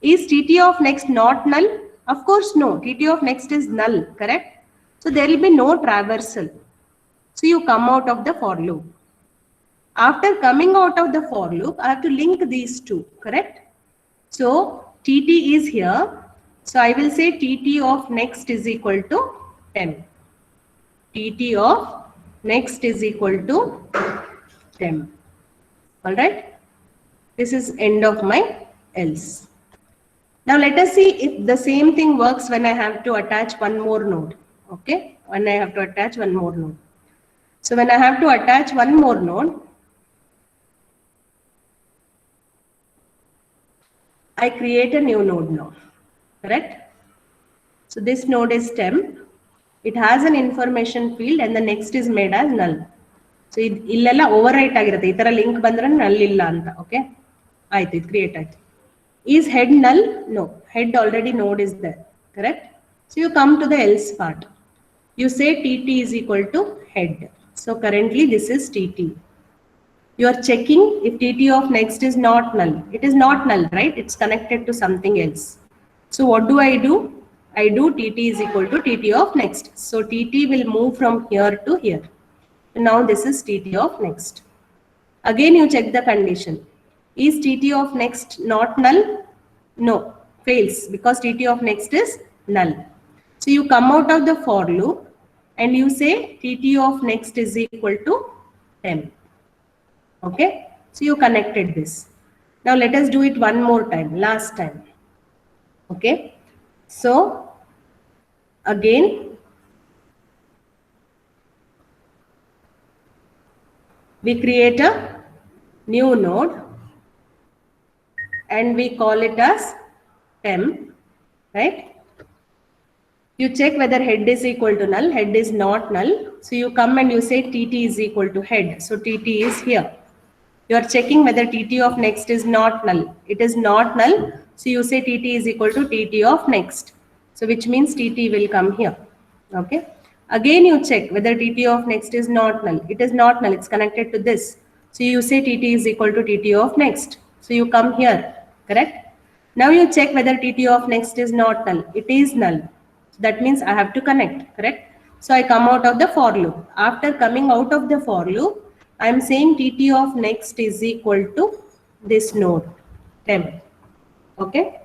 Is tt of next not null? Of course no. Tt of next is null, correct? So there will be no traversal. So you come out of the for loop. After coming out of the for loop, I have to link these two, correct? So tt is here. So I will say tt of next is equal to 10. Tt of next is equal to 10. All right. This is end of my else. Now let us see if the same thing works when I have to attach one more node. Okay. When I have to attach one more node. So when I have to attach one more node, I create a new node now, correct? So this node is temp. It has an information field and the next is made as null. So illella overwrite agirutte, ee tara link bandre null illa anta. Okay, aitu it create aitu. Is head null? No, head already node is there, correct? So you come to the else part. You say tt is equal to head. So currently this is tt. You are checking if tt of next is not null. It is not null, right? It's connected to something else. So what do? I do tt is equal to tt of next. So tt will move from here to here. Now this is tt of next. Again you check the condition. Is tt of next not null? No. fails because TT of next is null. So you come out of the for loop and you say TT of next is equal to temp. Okay, so you connected this. Now let us do it one more time, last time. Okay, so again we create a new node and we call it as temp, right? You check whether head is equal to null, head is not null. So you come and you say TT is equal to head. So TT is here. You are checking whether TT of next is not null. It is not null. So you say TT is equal to TT of next. So which means TT will come here. Okay. Again you check whether TT of next is not null. It is not null. It's connected to this. So you say TT is equal to TT of next. So you come here. Correct. Now you check whether TT of next is not null. It is null. So that means I have to connect. Correct. So I come out of the for loop. After coming out of the for loop, I am saying TT of next is equal to this node temp. Okay.